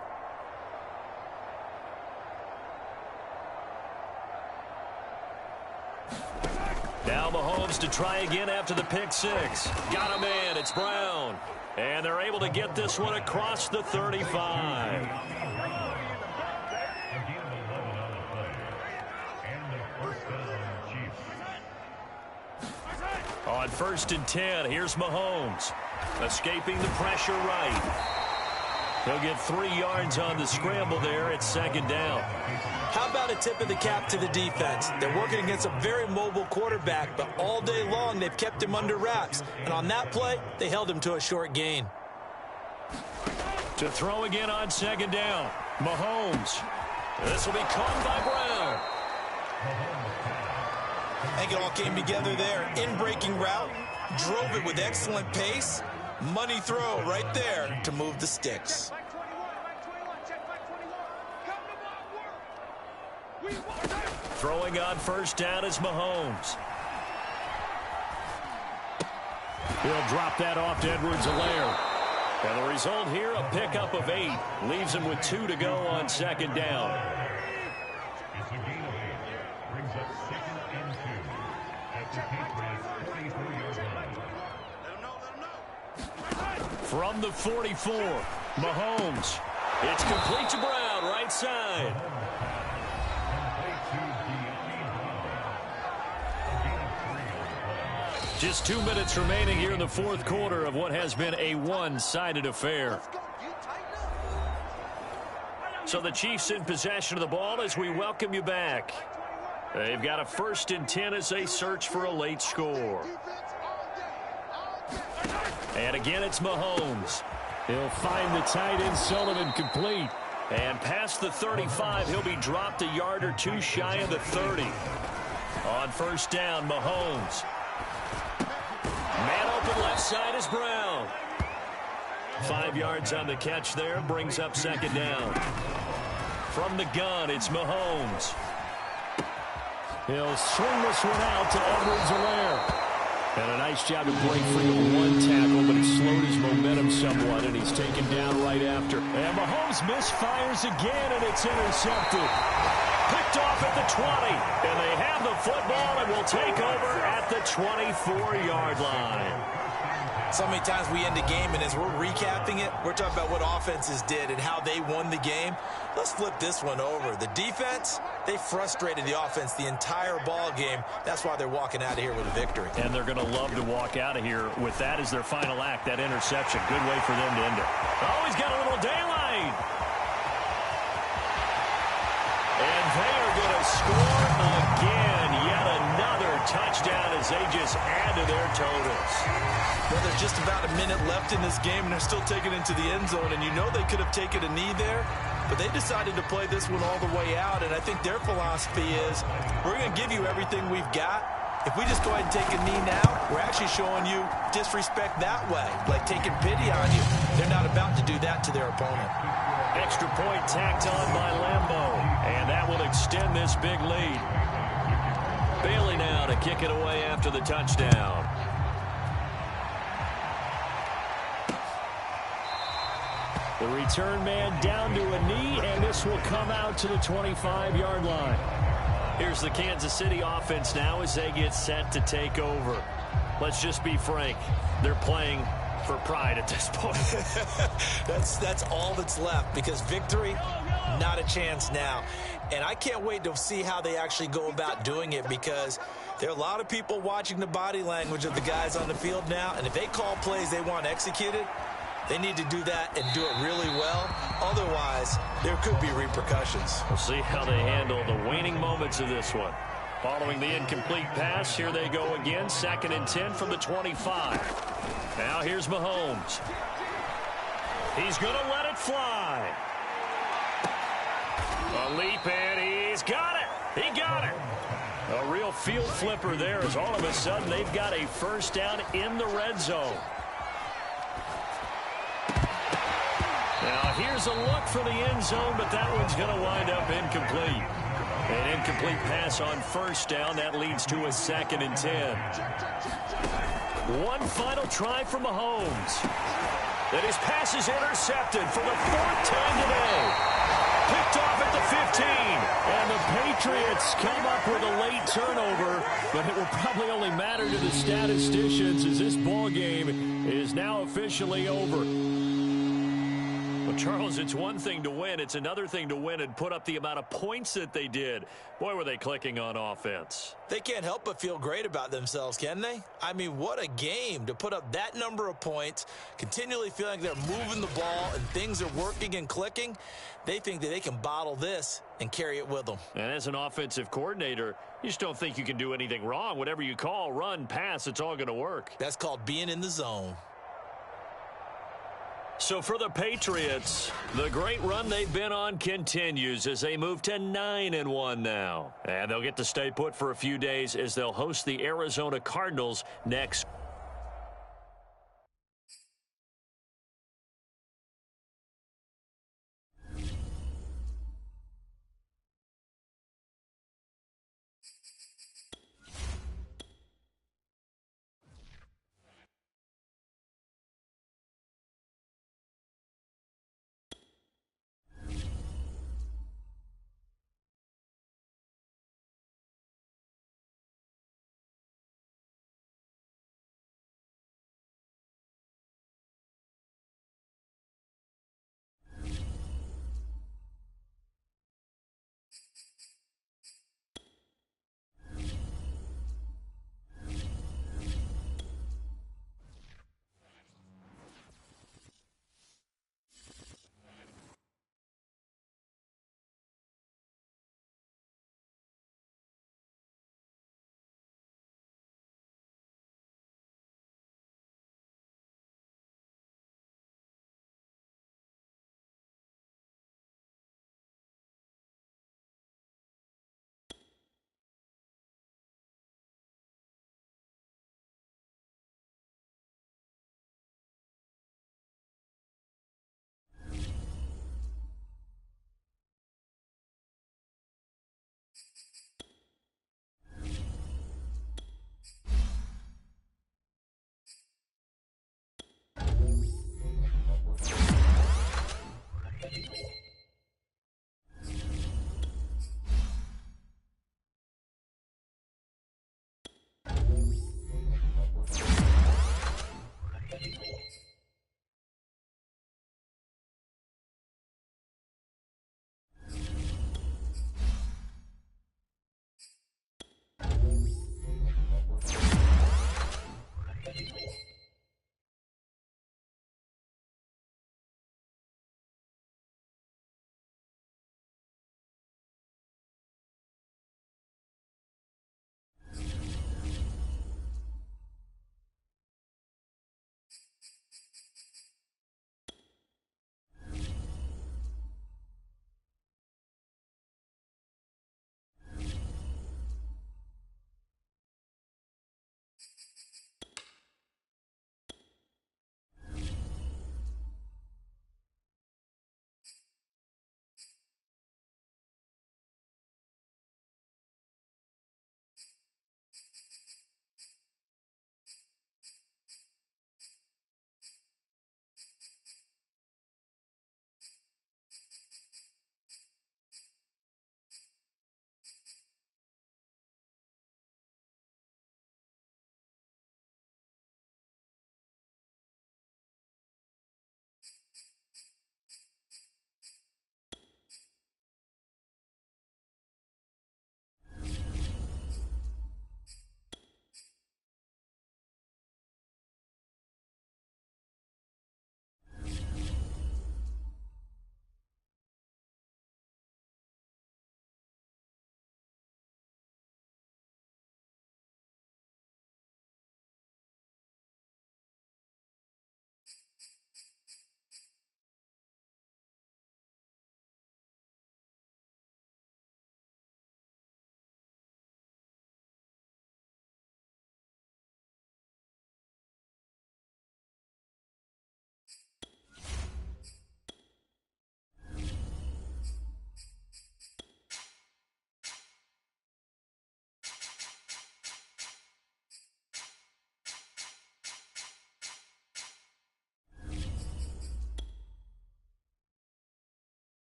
Now Mahomes to try again after the pick six. Got a man. It's Brown. And they're able to get this one across the 35. On 1st and 10, here's Mahomes. Escaping the pressure right. He'll get 3 yards on the scramble there at 2nd down. How about a tip of the cap to the defense? They're working against a very mobile quarterback, but all day long they've kept him under wraps. And on that play, they held him to a short gain. To throw again on 2nd down. Mahomes. This will be caught by Brown. I think it all came together there. In-breaking route, drove it with excellent pace. Money throw right there to move the sticks. Throwing on 1st down is Mahomes. He'll drop that off to Edwards-Helaire. And the result here, a pickup of 8. Leaves him with 2 to go on 2nd down. From the 44, Mahomes. It's complete to Brown, right side. Just 2 minutes remaining here in the 4th quarter of what has been a one-sided affair. So the Chiefs in possession of the ball as we welcome you back. They've got a 1st and 10 as they search for a late score. And again, it's Mahomes. He'll find the tight end, Sullivan, complete. And past the 35, he'll be dropped a yard or 2 shy of the 30. On 1st down, Mahomes. Man open left side is Brown. 5 yards on the catch there, brings up 2nd down. From the gun, it's Mahomes. He'll swing this one out to Edwards-Helaire. And a nice job to break free of 1 tackle, but it slowed his momentum somewhat, and he's taken down right after. And Mahomes misfires again, and it's intercepted. Picked off at the 20, and they have the football and will take over at the 24-yard line. So many times we end a game, and as we're recapping it, we're talking about what offenses did and how they won the game. Let's flip this one over. The defense, they frustrated the offense the entire ball game. That's why they're walking out of here with a victory. And they're going to love to walk out of here with that as their final act, that interception. Good way for them to end it. Oh, he's got a little daylight. And they are going to score again. Yet another touchdown as they just add to their totals. Well, there's just about a minute left in this game, and they're still taking it into the end zone. And you know they could have taken a knee there, but they decided to play this one all the way out. And I think their philosophy is, we're going to give you everything we've got. If we just go ahead and take a knee now, we're actually showing you disrespect that way, like taking pity on you. They're not about to do that to their opponent. Extra point tacked on by Lambeau, and that will extend this big lead. Bailey now to kick it away after the touchdown. The return man down to a knee, and this will come out to the 25-yard line. Here's the Kansas City offense now as they get set to take over. Let's just be frank. They're playing for pride at this point. That's all that's left, because victory, not a chance now. And I can't wait to see how they actually go about doing it, because there are a lot of people watching the body language of the guys on the field now, and if they call plays they want executed, they need to do that and do it really well. Otherwise, there could be repercussions. We'll see how they handle the waning moments of this one. Following the incomplete pass, here they go again. 2nd and 10 from the 25. Now here's Mahomes. He's going to let it fly. A leap, and he's got it. He got it. A real field flipper there, as all of a sudden they've got a first down in the red zone. Now here's a look for the end zone, but that one's going to wind up incomplete. An incomplete pass on first down. That leads to a 2nd and 10. One final try from Mahomes. And his pass is intercepted for the 4th time today. Picked off at the 15. And the Patriots come up with a late turnover, but it will probably only matter to the statisticians, as this ball game is now officially over. Well, Charles, it's one thing to win. It's another thing to win and put up the amount of points that they did. Boy, were they clicking on offense. They can't help but feel great about themselves, can they? I mean, what a game to put up that number of points, continually feeling like they're moving the ball and things are working and clicking. They think that they can bottle this and carry it with them. And as an offensive coordinator, you just don't think you can do anything wrong. Whatever you call, run, pass, it's all going to work. That's called being in the zone. So for the Patriots, the great run they've been on continues as they move to 9-1 now. And they'll get to stay put for a few days as they'll host the Arizona Cardinals next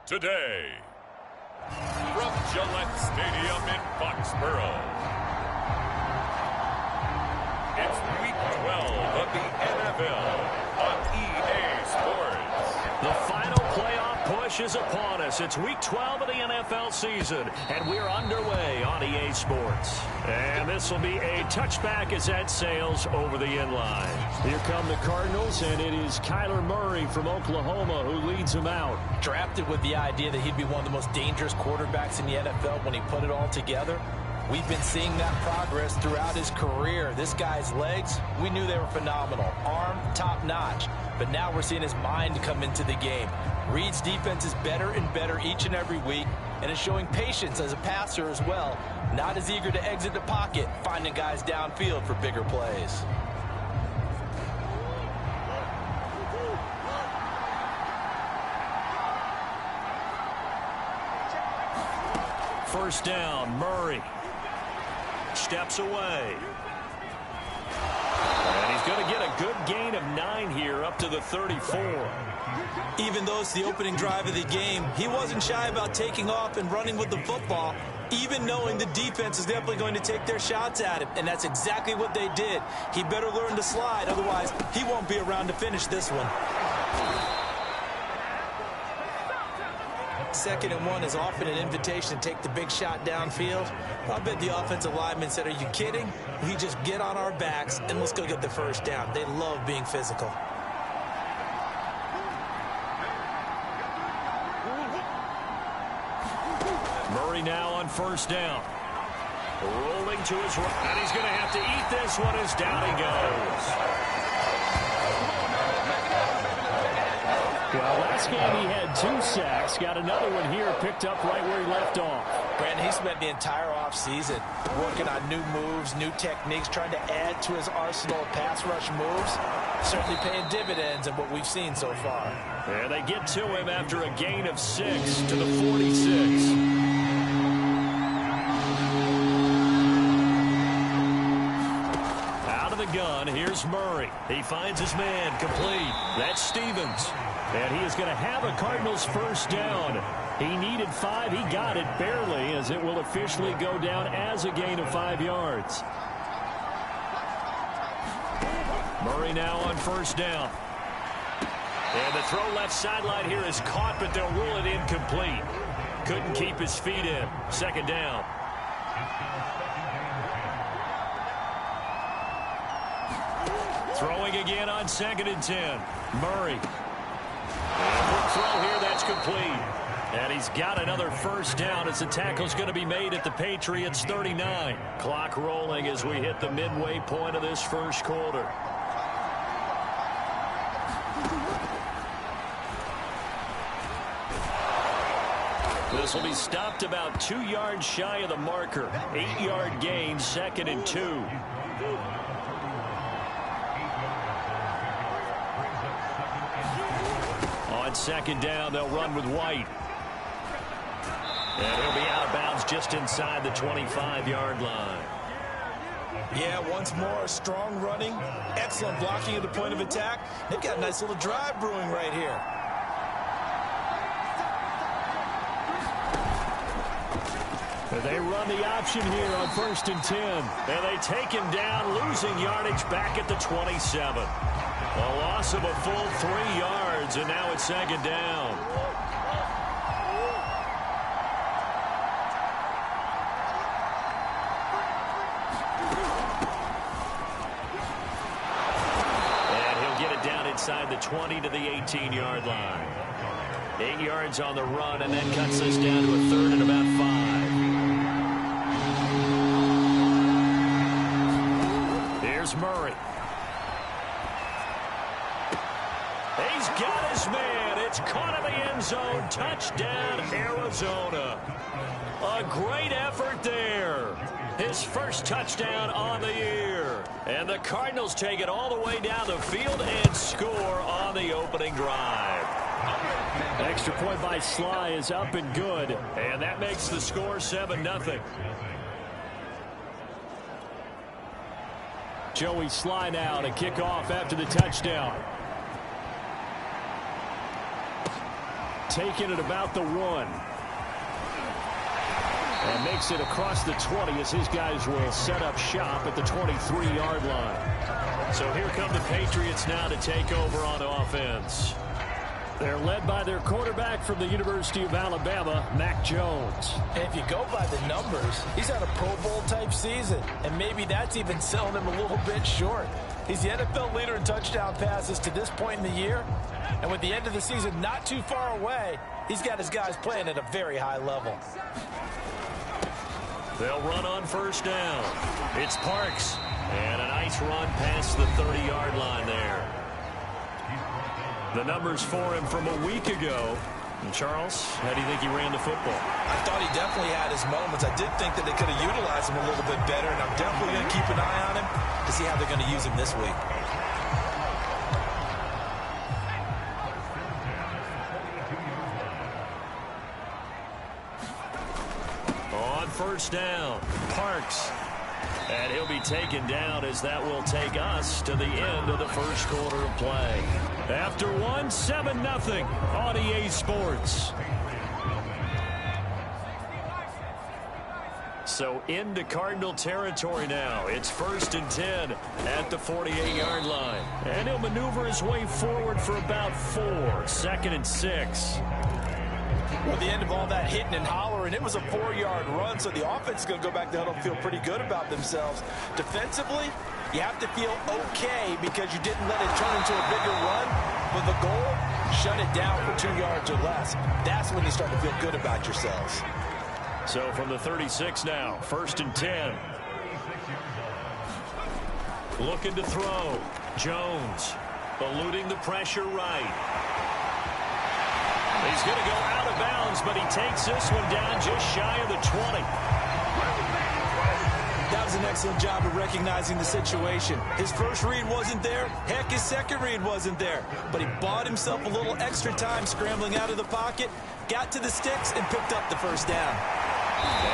today. From Gillette Stadium in Foxborough, it's Week 12 of the NFL on EA Sports. The final playoff push is upon us. It's Week 12 of the NFL season, and we're underway on EA Sports. And this will be a touchback as that sails over the inline. Here come the Cardinals, and it is Kyler Murray from Oklahoma who leads them out. Drafted with the idea that he'd be one of the most dangerous quarterbacks in the NFL when he put it all together. We've been seeing that progress throughout his career. This guy's legs, we knew they were phenomenal. Arm, top notch. But now we're seeing his mind come into the game. Reed's defense is better and better each and every week, and is showing patience as a passer as well. Not as eager to exit the pocket, finding guys downfield for bigger plays. First down, Murray steps away. And he's going to get a good gain of 9 here up to the 34. Even though it's the opening drive of the game, he wasn't shy about taking off and running with the football, even knowing the defense is definitely going to take their shots at him. And that's exactly what they did. He better learn to slide, otherwise he won't be around to finish this one. 2nd and 1 is often an invitation to take the big shot downfield. I bet the offensive lineman said, "Are you kidding? We just get on our backs and let's go get the first down." They love being physical. Murray now on first down. Rolling to his right, and he's going to have to eat this one as down he goes. Well, last game he had 2 sacks. Got another one here picked up right where he left off. Brandon, he spent the entire offseason working on new moves, new techniques, trying to add to his arsenal of pass rush moves. Certainly paying dividends in what we've seen so far. And they get to him after a gain of 6 to the 46. Out of the gun, here's Murray. He finds his man, complete. That's Stevens. And he is going to have a Cardinals first down. He needed 5. He got it barely, as it will officially go down as a gain of 5 yards. Murray now on first down. And the throw left sideline here is caught, but they'll rule it incomplete. Couldn't keep his feet in. 2nd down. Throwing again on 2nd and 10. Murray. Quick throw here, that's complete. And he's got another first down as the tackle's going to be made at the Patriots' 39. Clock rolling as we hit the midway point of this first quarter. This will be stopped about 2 yards shy of the marker. 8-yard gain, 2nd and 2. On 2nd down, they'll run with White. And he'll be out of bounds just inside the 25-yard line. Yeah, once more, strong running, excellent blocking at the point of attack. They've got a nice little drive brewing right here. They run the option here on 1st and 10. And they take him down, losing yardage back at the 27. A loss of a full 3 yards, and now it's 2nd down. And he'll get it down inside the 20 to the 18-yard line. 8 yards on the run, and that cuts us down to a 3rd and about 5. Here's Murray. He's got his man. It's caught in the end zone. Touchdown, Arizona. A great effort there. His first touchdown on the year. And the Cardinals take it all the way down the field and score on the opening drive. Extra point by Sly is up and good. And that makes the score 7-0. Joey Sly now to kick off after the touchdown. taken at about the 1. And makes it across the 20 as his guys will set up shop at the 23-yard line. So here come the Patriots now to take over on offense. They're led by their quarterback from the University of Alabama, Mac Jones. And if you go by the numbers, he's had a Pro Bowl type season. And maybe that's even selling him a little bit short. He's the NFL leader in touchdown passes to this point in the year. And with the end of the season not too far away, he's got his guys playing at a very high level. They'll run on first down. It's Parks. And a nice run past the 30-yard line there. The numbers for him from a week ago. And Charles, how do you think he ran the football? I thought he definitely had his moments. I did think that they could have utilized him a little bit better, and I'm definitely going to keep an eye on him to see how they're going to use him this week. On first down, Parks. And he'll be taken down as that will take us to the end of the first quarter of play. After 7-0 on EA Sports. So into Cardinal territory now. It's 1st and 10 at the 48-yard line. And he'll maneuver his way forward for about 4. 2nd and 6. Well, the end of all that hitting and hollering, it was a 4-yard run, so the offense is going to go back to huddle and feel pretty good about themselves. Defensively, you have to feel okay because you didn't let it turn into a bigger run. But the goal, shut it down for 2 yards or less. That's when you start to feel good about yourselves. So from the 36 now, 1st and 10. Looking to throw. Jones eluding the pressure right. He's going to go out of bounds, but he takes this one down just shy of the 20. That was an excellent job of recognizing the situation. His first read wasn't there. Heck, his second read wasn't there. But he bought himself a little extra time scrambling out of the pocket, got to the sticks, and picked up the first down.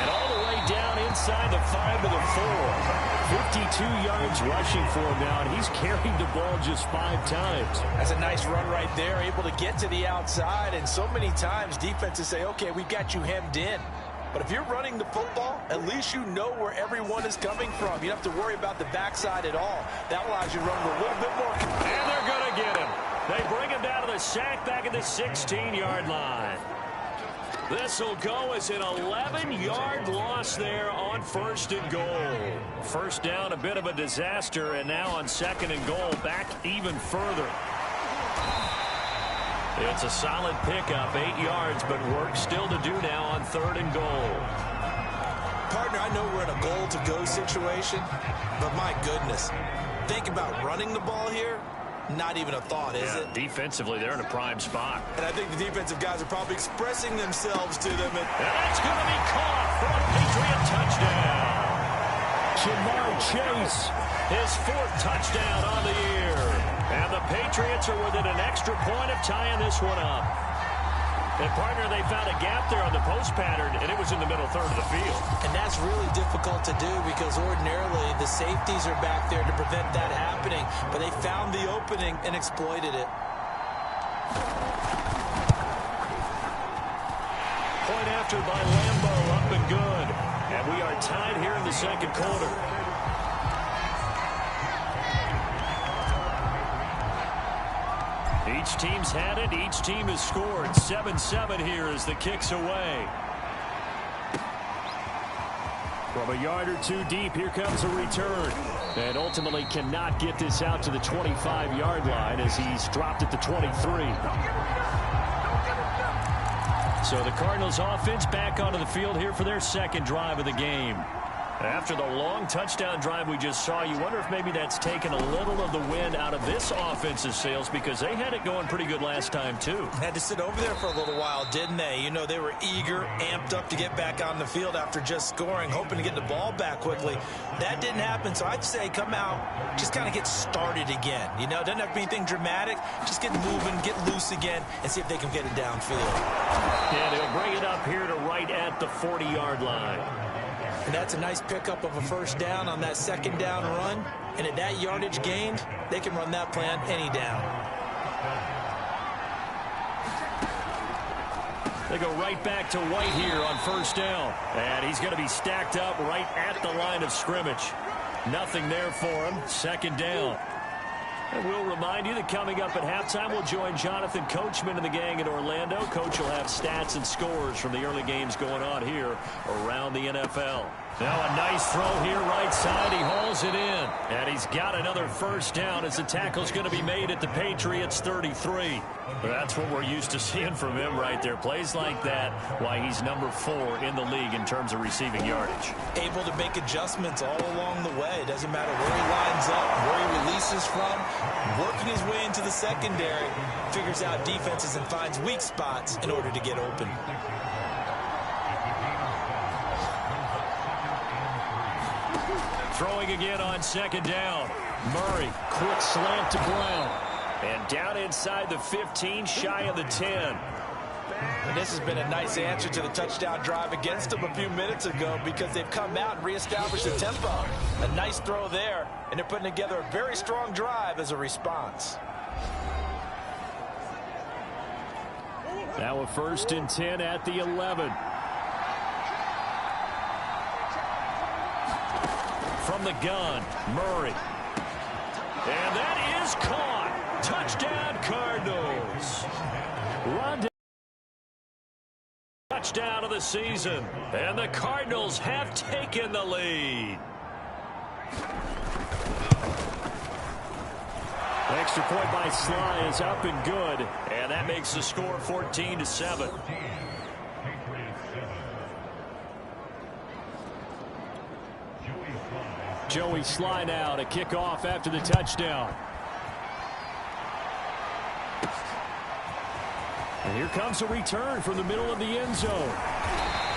And all the way down inside the 5 to the 4. 52 yards rushing for him now, and he's carried the ball just 5 times. That's a nice run right there, able to get to the outside. And so many times defenses say, okay, we got you hemmed in. But if you're running the football, at least you know where everyone is coming from. You don't have to worry about the backside at all. That allows you to run with a little bit more. And they're going to get him. They bring him down to the sack back at the 16-yard line. This will go as an 11-yard loss there on 1st and goal. First down, a bit of a disaster, and now on 2nd and goal, back even further. It's a solid pickup, 8 yards, but work still to do now on 3rd and goal. Partner, I know we're in a goal-to-go situation, but my goodness, think about running the ball here. Not even a thought, is it? Defensively, they're in a prime spot. And I think the defensive guys are probably expressing themselves to them. And that's going to be caught for a Patriot touchdown. Jamar Chase, his 4th touchdown on the year. And the Patriots are within an extra point of tying this one up. And, partner, they found a gap there on the post pattern, and it was in the middle third of the field. And that's really difficult to do because ordinarily the safeties are back there to prevent that happening. But they found the opening and exploited it. Point after by Lambo, up and good. And we are tied here in the 2nd quarter. Each team's had it. Each team has scored. 7-7 here as the kick's away. From a yard or 2 deep, here comes a return. And ultimately cannot get this out to the 25-yard line as he's dropped at the 23. So the Cardinals offense back onto the field here for their 2nd drive of the game. After the long touchdown drive we just saw, you wonder if maybe that's taken a little of the wind out of this offensive sails because they had it going pretty good last time, too. Had to sit over there for a little while, didn't they? You know, they were eager, amped up to get back on the field after just scoring, hoping to get the ball back quickly. That didn't happen, so I'd say come out, just kind of get started again. You know, it doesn't have to be anything dramatic. Just get moving, get loose again, and see if they can get it downfield. Yeah, they'll bring it up here to right at the 40-yard line. And that's a nice pickup of a first down on that 2nd down run. And at that yardage gained, they can run that play on any down. They go right back to White here on first down. And he's going to be stacked up right at the line of scrimmage. Nothing there for him. Second down. And we'll remind you that coming up at halftime, we'll join Jonathan Coachman and the gang in Orlando. Coach will have stats and scores from the early games going on here around the NFL. Now a nice throw here right side. He hauls it in. And he's got another first down as the tackle's going to be made at the Patriots 33. That's what we're used to seeing from him right there. Plays like that, why he's number 4 in the league in terms of receiving yardage. Able to make adjustments all along the way. It doesn't matter where he lines up, where he releases from. Working his way into the secondary, figures out defenses and finds weak spots in order to get open. Throwing again on second down. Murray, quick slant to Brown. And down inside the 15, shy of the 10. And this has been a nice answer to the touchdown drive against them a few minutes ago because they've come out and reestablished the tempo. A nice throw there, and they're putting together a very strong drive as a response. Now a 1st and 10 at the 11. From the gun, Murray. And that is caught. Touchdown, Cardinals. Rondé. Touchdown of the season. And the Cardinals have taken the lead. Extra point by Sly is up and good. And that makes the score 14-7. Joey Sly now to kick off after the touchdown. And here comes a return from the middle of the end zone.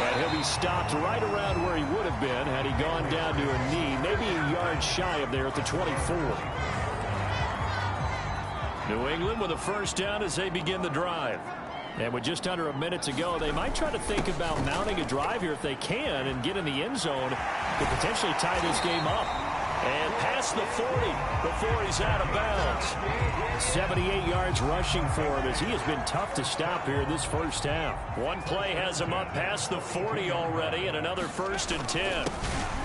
And he'll be stopped right around where he would have been had he gone down to a knee, maybe a yard shy of there at the 24. New England with a first down as they begin the drive. And with just under a minute to go, they might try to think about mounting a drive here if they can and get in the end zone to potentially tie this game up. And past the 40 before he's out of bounds. 78 yards rushing for him as he has been tough to stop here this first half. One play has him up past the 40 already and another 1st and 10.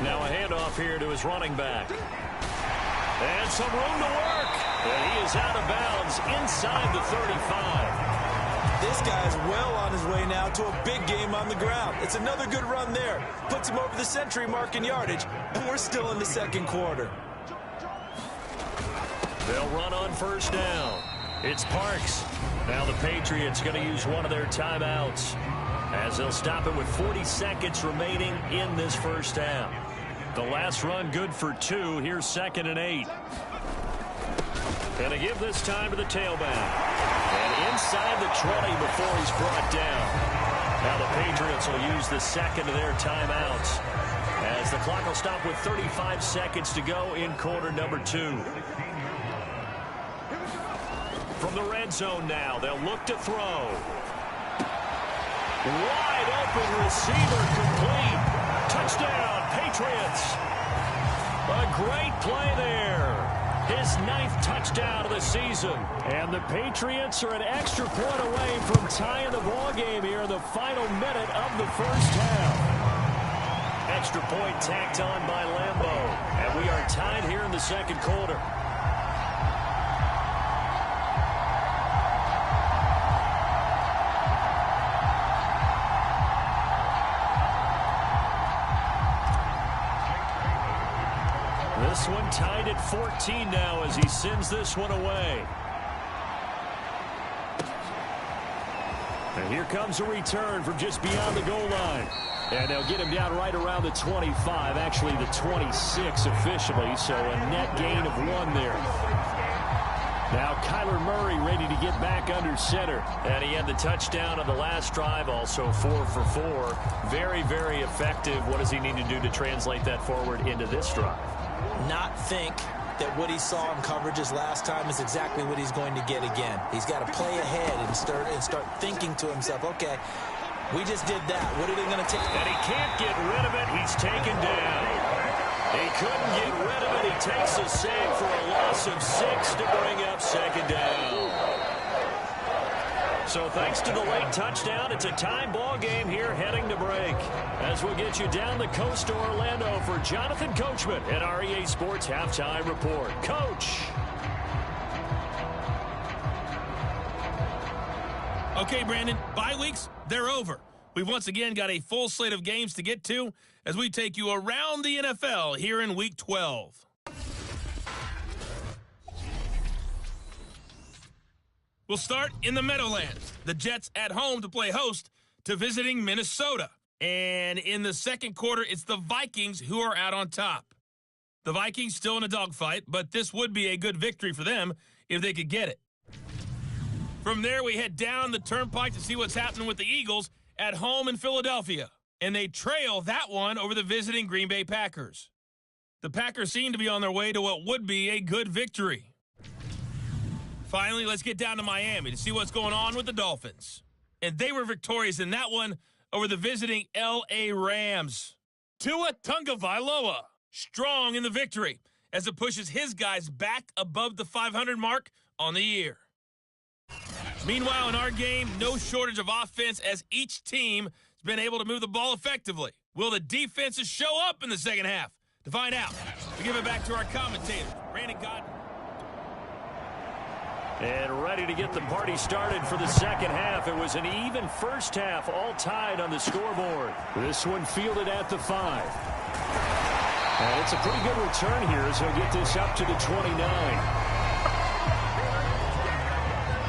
Now a handoff here to his running back. And some room to work. And he is out of bounds inside the 35. This guy's well on his way now to a big game on the ground. It's another good run there. Puts him over the century mark in yardage, and we're still in the second quarter. They'll run on first down. It's Parks. Now the Patriots going to use one of their timeouts as they'll stop it with 40 seconds remaining in this first half. The last run good for 2. Here's 2nd and 8. Going to give this time to the tailback. And inside the 20 before he's brought down. Now the Patriots will use the second of their timeouts as the clock will stop with 35 seconds to go in quarter number 2. From the red zone now, they'll look to throw. Wide open receiver complete. Touchdown, Patriots. A great play there. His 9th touchdown of the season. And the Patriots are an extra point away from tying the ball game here in the final minute of the first half. Extra point tacked on by Lambeau. And we are tied here in the second quarter. This one tied at 14 now as he sends this one away. And here comes a return from just beyond the goal line. And they'll get him down right around the 25, actually the 26 officially, so a net gain of 1 there. Now Kyler Murray ready to get back under center. And he had the touchdown on the last drive, also 4 for 4. Very, very effective. What does he need to do to translate that forward into this drive? Not think that what he saw in coverages last time is exactly what he's going to get again. He's got to play ahead and start thinking to himself, okay, we just did that. What are they going to take? And he can't get rid of it. He's taken down. He couldn't get rid of it. He takes a save for a loss of 6 to bring up second down. So thanks to the late touchdown, it's a tie ball game here heading to break. As we'll get you down the coast to Orlando for Jonathan Coachman at our EA Sports Halftime Report. Coach. Okay, Brandon, bye weeks, they're over. We've once again got a full slate of games to get to as we take you around the NFL here in Week 12. We'll start in the Meadowlands. The Jets at home to play host to visiting Minnesota. And in the second quarter, it's the Vikings who are out on top. The Vikings still in a dogfight, but this would be a good victory for them if they could get it. From there, we head down the turnpike to see what's happening with the Eagles at home in Philadelphia. And they trail that one over the visiting Green Bay Packers. The Packers seem to be on their way to what would be a good victory. Finally, let's get down to Miami to see what's going on with the Dolphins. And they were victorious in that one over the visiting L.A. Rams. Tua Tagovailoa, strong in the victory as it pushes his guys back above the 500 mark on the year. Meanwhile, in our game, no shortage of offense as each team has been able to move the ball effectively. Will the defenses show up in the second half? To find out, we give it back to our commentators, Brandon Godden. And ready to get the party started for the second half. It was an even first half, all tied on the scoreboard. This one fielded at the 5. And it's a pretty good return here as he'll get this up to the 29.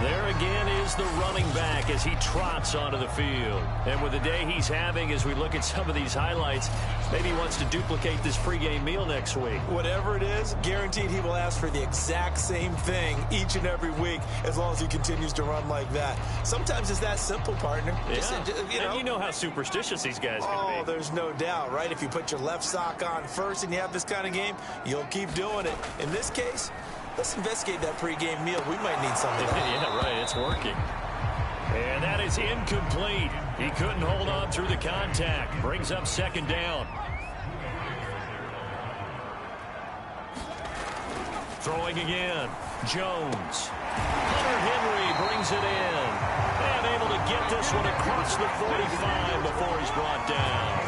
There again is the running back as he trots onto the field. And with the day he's having, as we look at some of these highlights, maybe he wants to duplicate this pregame meal next week. Whatever it is, guaranteed he will ask for the exact same thing each and every week as long as he continues to run like that. Sometimes it's that simple, partner. Yeah. Just, and you know how superstitious these guys can be. Oh, there's no doubt, right? If you put your left sock on first and you have this kind of game, you'll keep doing it. In this case, let's investigate that pregame meal. We might need some of that. Yeah, right. It's working. And that is incomplete. He couldn't hold on through the contact. Brings up second down. Throwing again. Jones. Hunter Henry brings it in. And able to get this one across the 45 before he's brought down.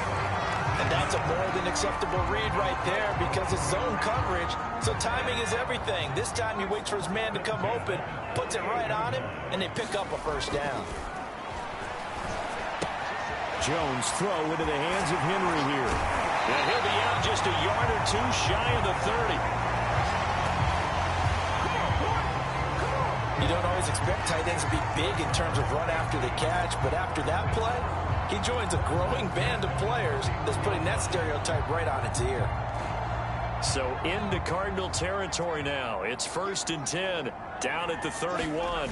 And that's a more than acceptable read right there because it's zone coverage, so timing is everything. This time he waits for his man to come open, puts it right on him, and they pick up a first down. Jones throw into the hands of Henry here. And he'll be out just a yard or two shy of the 30. You don't always expect tight ends to be big in terms of run after the catch, but after that play, he joins a growing band of players that's putting that stereotype right on its ear. So into Cardinal territory now. It's 1st and 10, down at the 31.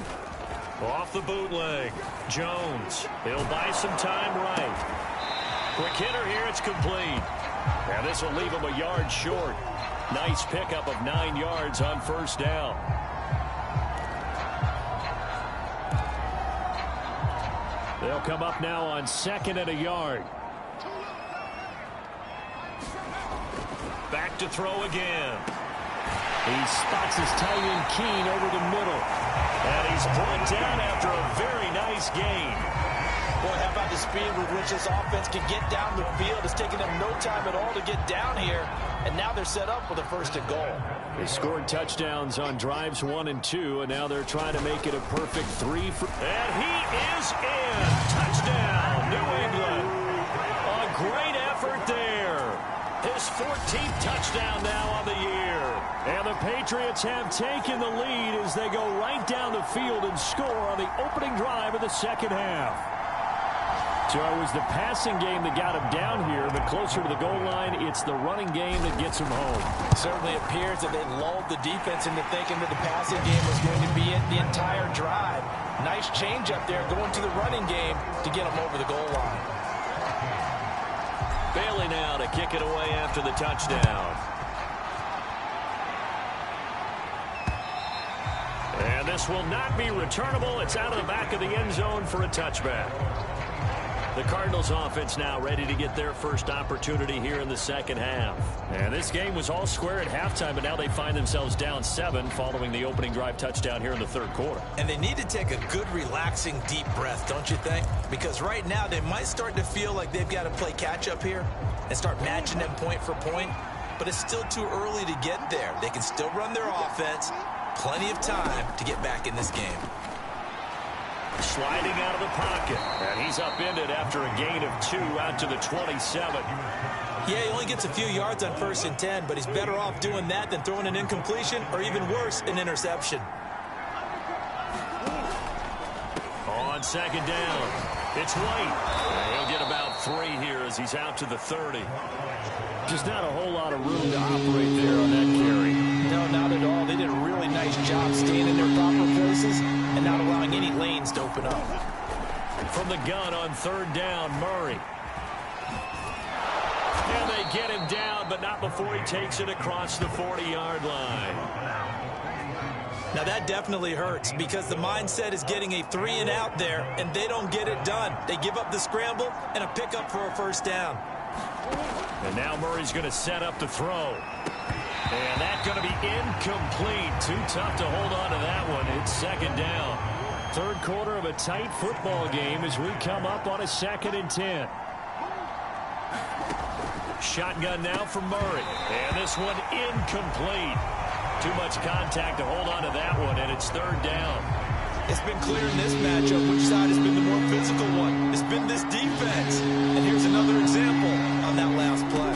Off the bootleg. Jones. He'll buy some time right. Quick hitter here. It's complete. And this will leave him a yard short. Nice pickup of 9 yards on first down. They'll come up now on 2nd and a yard. Back to throw again. He spots his tight end Keen over the middle. And he's brought down after a very nice gain. Boy, how about the speed with which this offense can get down the field? It's taken them no time at all to get down here. And now they're set up with a 1st and goal. They scored touchdowns on drives 1 and 2, and now they're trying to make it a perfect 3. And he is in. Touchdown, New England. A great effort there. His 14th touchdown now on the year. And the Patriots have taken the lead as they go right down the field and score on the opening drive of the second half. So it was the passing game that got him down here, but closer to the goal line, it's the running game that gets him home. It certainly appears that they lulled the defense into thinking that the passing game was going to be it the entire drive. Nice change up there going to the running game to get him over the goal line. Bailey now to kick it away after the touchdown. And this will not be returnable. It's out of the back of the end zone for a touchback. The Cardinals offense now ready to get their first opportunity here in the second half. And this game was all square at halftime, but now they find themselves down 7 following the opening drive touchdown here in the third quarter. And they need to take a good, relaxing, deep breath, don't you think? Because right now they might start to feel like they've got to play catch-up here and start matching them point for point. But it's still too early to get there. They can still run their offense. Plenty of time to get back in this game. Sliding out of the pocket. And he's upended after a gain of 2 out to the 27. Yeah, he only gets a few yards on 1st and 10, but he's better off doing that than throwing an incompletion or even worse, an interception. On second down, it's White. And he'll get about 3 here as he's out to the 30. Just not a whole lot of room to operate there on that carry. No, not at all. They did a really nice job staying in their proper places and not allowing any lanes to open up. From the gun on 3rd down, Murray. And they get him down, but not before he takes it across the 40-yard line. Now that definitely hurts because the mindset is getting a 3-and-out there, and they don't get it done. They give up the scramble and a pickup for a 1st down. And now Murray's going to set up the throw. And that's going to be incomplete. Too tough to hold on to that one. It's 2nd down. Third quarter of a tight football game as we come up on a 2nd and 10. Shotgun now from Murray. And this one incomplete. Too much contact to hold on to that one, and it's 3rd down. It's been clear in this matchup which side has been the more physical one. It's been this defense. And here's another example on that last play.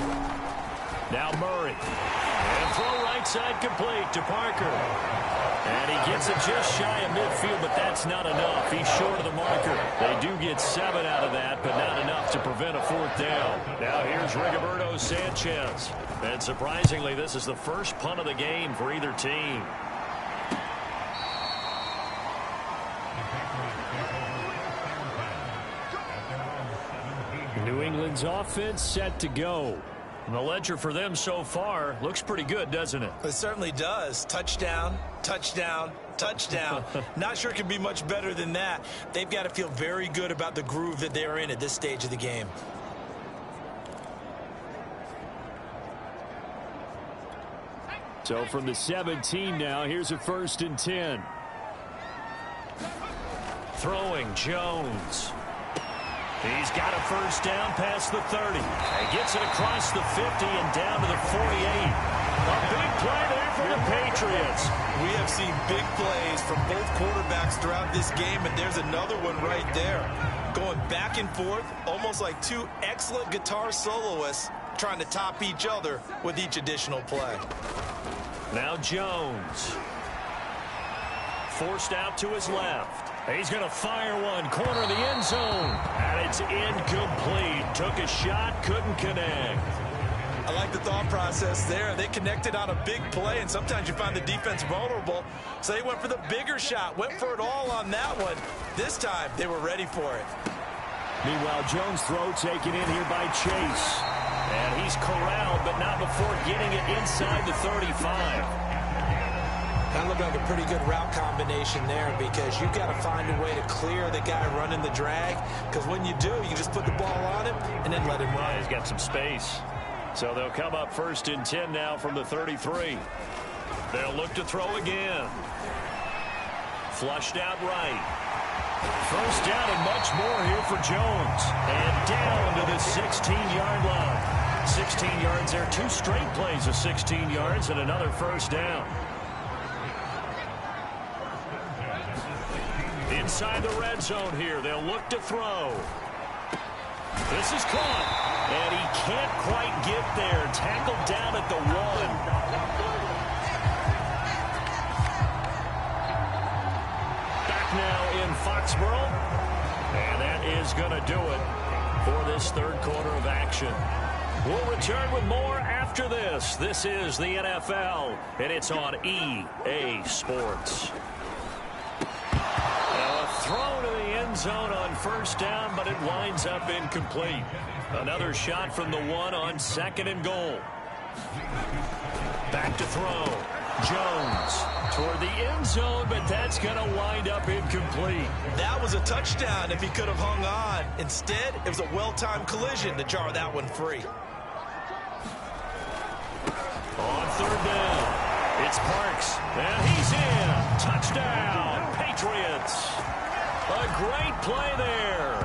Now Murray. And throw right side complete to Parker. And he gets it just shy of midfield, but that's not enough. He's short of the marker. They do get 7 out of that, but not enough to prevent a 4th down. Now here's Rigoberto Sanchez. And surprisingly, this is the first punt of the game for either team. New England's offense set to go. And the ledger for them so far looks pretty good, doesn't it? It certainly does. Touchdown, touchdown, touchdown. Not sure it can be much better than that. They've got to feel very good about the groove that they're in at this stage of the game. So from the 17 now, here's a 1st and 10. Throwing Jones. He's got a 1st down past the 30. And gets it across the 50 and down to the 48. A big play there for the Patriots. We have seen big plays from both quarterbacks throughout this game, and there's another one right there. Going back and forth, almost like 2 excellent guitar soloists trying to top each other with each additional play. Now Jones. Forced out to his left. He's going to fire one, corner of the end zone. And it's incomplete. Took a shot, couldn't connect. I like the thought process there. They connected on a big play, and sometimes you find the defense vulnerable. So they went for the bigger shot, went for it all on that one. This time, they were ready for it. Meanwhile, Jones' throw taken in here by Chase. And he's corralled, but not before getting it inside the 35. That looked like a pretty good route combination there because you've got to find a way to clear the guy running the drag. Because when you do, you just put the ball on him and then let him run. He's got some space. So they'll come up 1st and 10 now from the 33. They'll look to throw again. Flushed out right. 1st down and much more here for Jones. And down to the 16-yard line. 16 yards there. 2 straight plays of 16 yards and another 1st down. Inside the red zone here. They'll look to throw. This is caught. And he can't quite get there. Tackled down at the 1. Back now in Foxborough. And that is going to do it for this third quarter of action. We'll return with more after this. This is the NFL, and it's on EA Sports. Now a throw to the end zone on 1st down, but it winds up incomplete. Another shot from the 1 on 2nd and goal. Back to throw. Jones toward the end zone, but that's going to wind up incomplete. That was a touchdown if he could have hung on. Instead, it was a well-timed collision to jar that one free. On third down, it's Parks, and he's in. Touchdown, Patriots. A great play there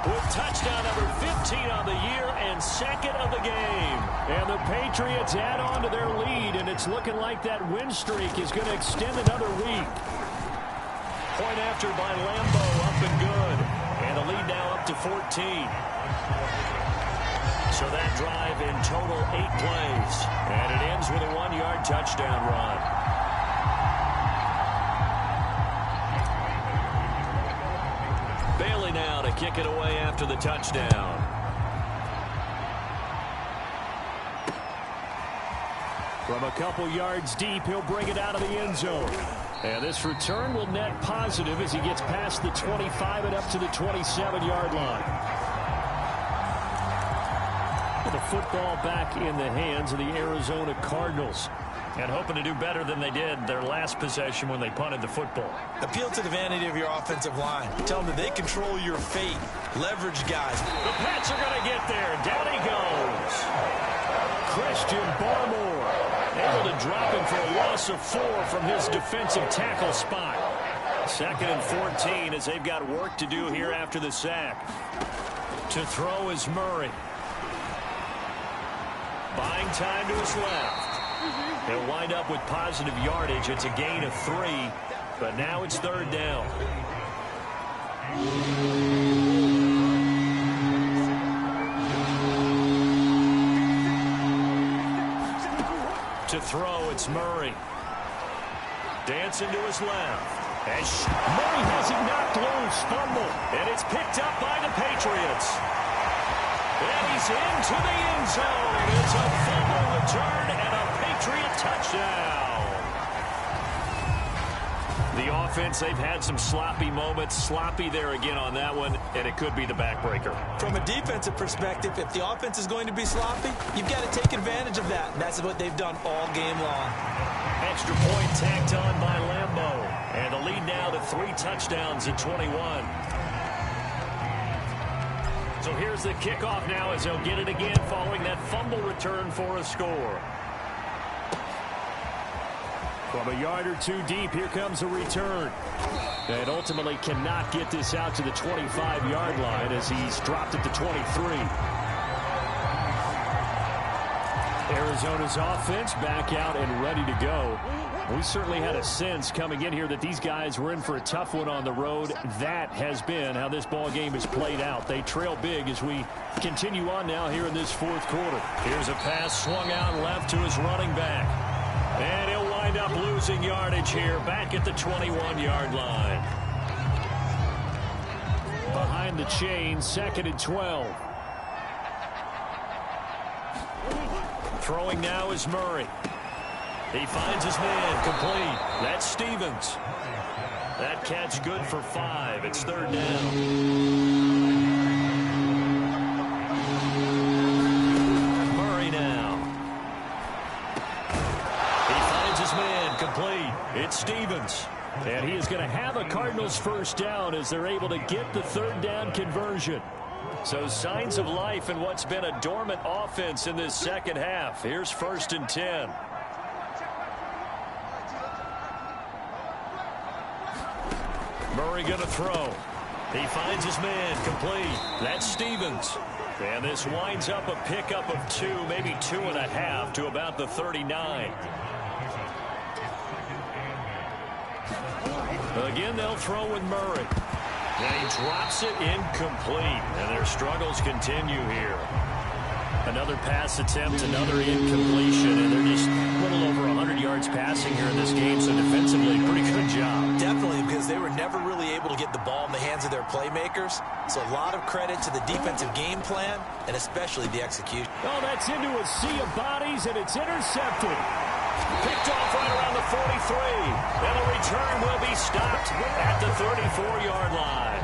with touchdown number 15 on the year and second of the game. And the Patriots add on to their lead, and it's looking like that win streak is going to extend another week. Point after by Lambo, up and good. And the lead now up to 14. So that drive in total 8 plays. And it ends with a 1-yard touchdown run. Bailey now to kick it away after the touchdown. From a couple yards deep, he'll bring it out of the end zone. And this return will net positive as he gets past the 25 and up to the 27-yard line. The football back in the hands of the Arizona Cardinals. And hoping to do better than they did their last possession when they punted the football. Appeal to the vanity of your offensive line. Tell them that they control your fate. Leverage guys. The Pats are going to get there. Down he goes. Christian Barmore able to drop him for a loss of 4 from his defensive tackle spot. 2nd and 14 as they've got work to do here after the sack. To throw is Murray. Buying time to his left. He'll wind up with positive yardage. It's a gain of 3, but now it's third down. To throw, it's Murray. Dancing to his left. As Murray has it knocked loose. Fumble. And it's picked up by the Patriots. And he's into the end zone. It's a fumble return and a Patriot touchdown. The offense, they've had some sloppy moments. Sloppy there again on that one, and it could be the backbreaker. From a defensive perspective, if the offense is going to be sloppy, you've got to take advantage of that. And that's what they've done all game long. Extra point tacked on by Lambo. And the lead now to 3 touchdowns at 21. So here's the kickoff now as they'll get it again following that fumble return for a score. From a yard or 2 deep, here comes a return. And ultimately cannot get this out to the 25-yard line as he's dropped it to 23. Arizona's offense back out and ready to go. We certainly had a sense coming in here that these guys were in for a tough one on the road. That has been how this ball game is played out. They trail big as we continue on now here in this 4th quarter. Here's a pass swung out left to his running back. And he'll wind up losing yardage here back at the 21-yard line. Behind the chain, 2nd and 12. Throwing now is Murray. He finds his man complete. That's Stevens. That catch good for 5. It's third down. Murray now. He finds his man complete. It's Stevens. And he is going to have a Cardinals first down as they're able to get the third down conversion. So signs of life in what's been a dormant offense in this second half. Here's 1st and 10. Murray going to throw. He finds his man complete. That's Stevens. And this winds up a pickup of 2, maybe 2.5 to about the 39. Again, they'll throw with Murray. And he drops it incomplete. And their struggles continue here. Another pass attempt, another incompletion, and they're just a little over 100 yards passing here in this game, so defensively, pretty good job. Definitely, because they were never really able to get the ball in the hands of their playmakers. So a lot of credit to the defensive game plan, and especially the execution. Oh, that's into a sea of bodies, and it's intercepted. Picked off right around the 43. And the return will be stopped at the 34-yard line.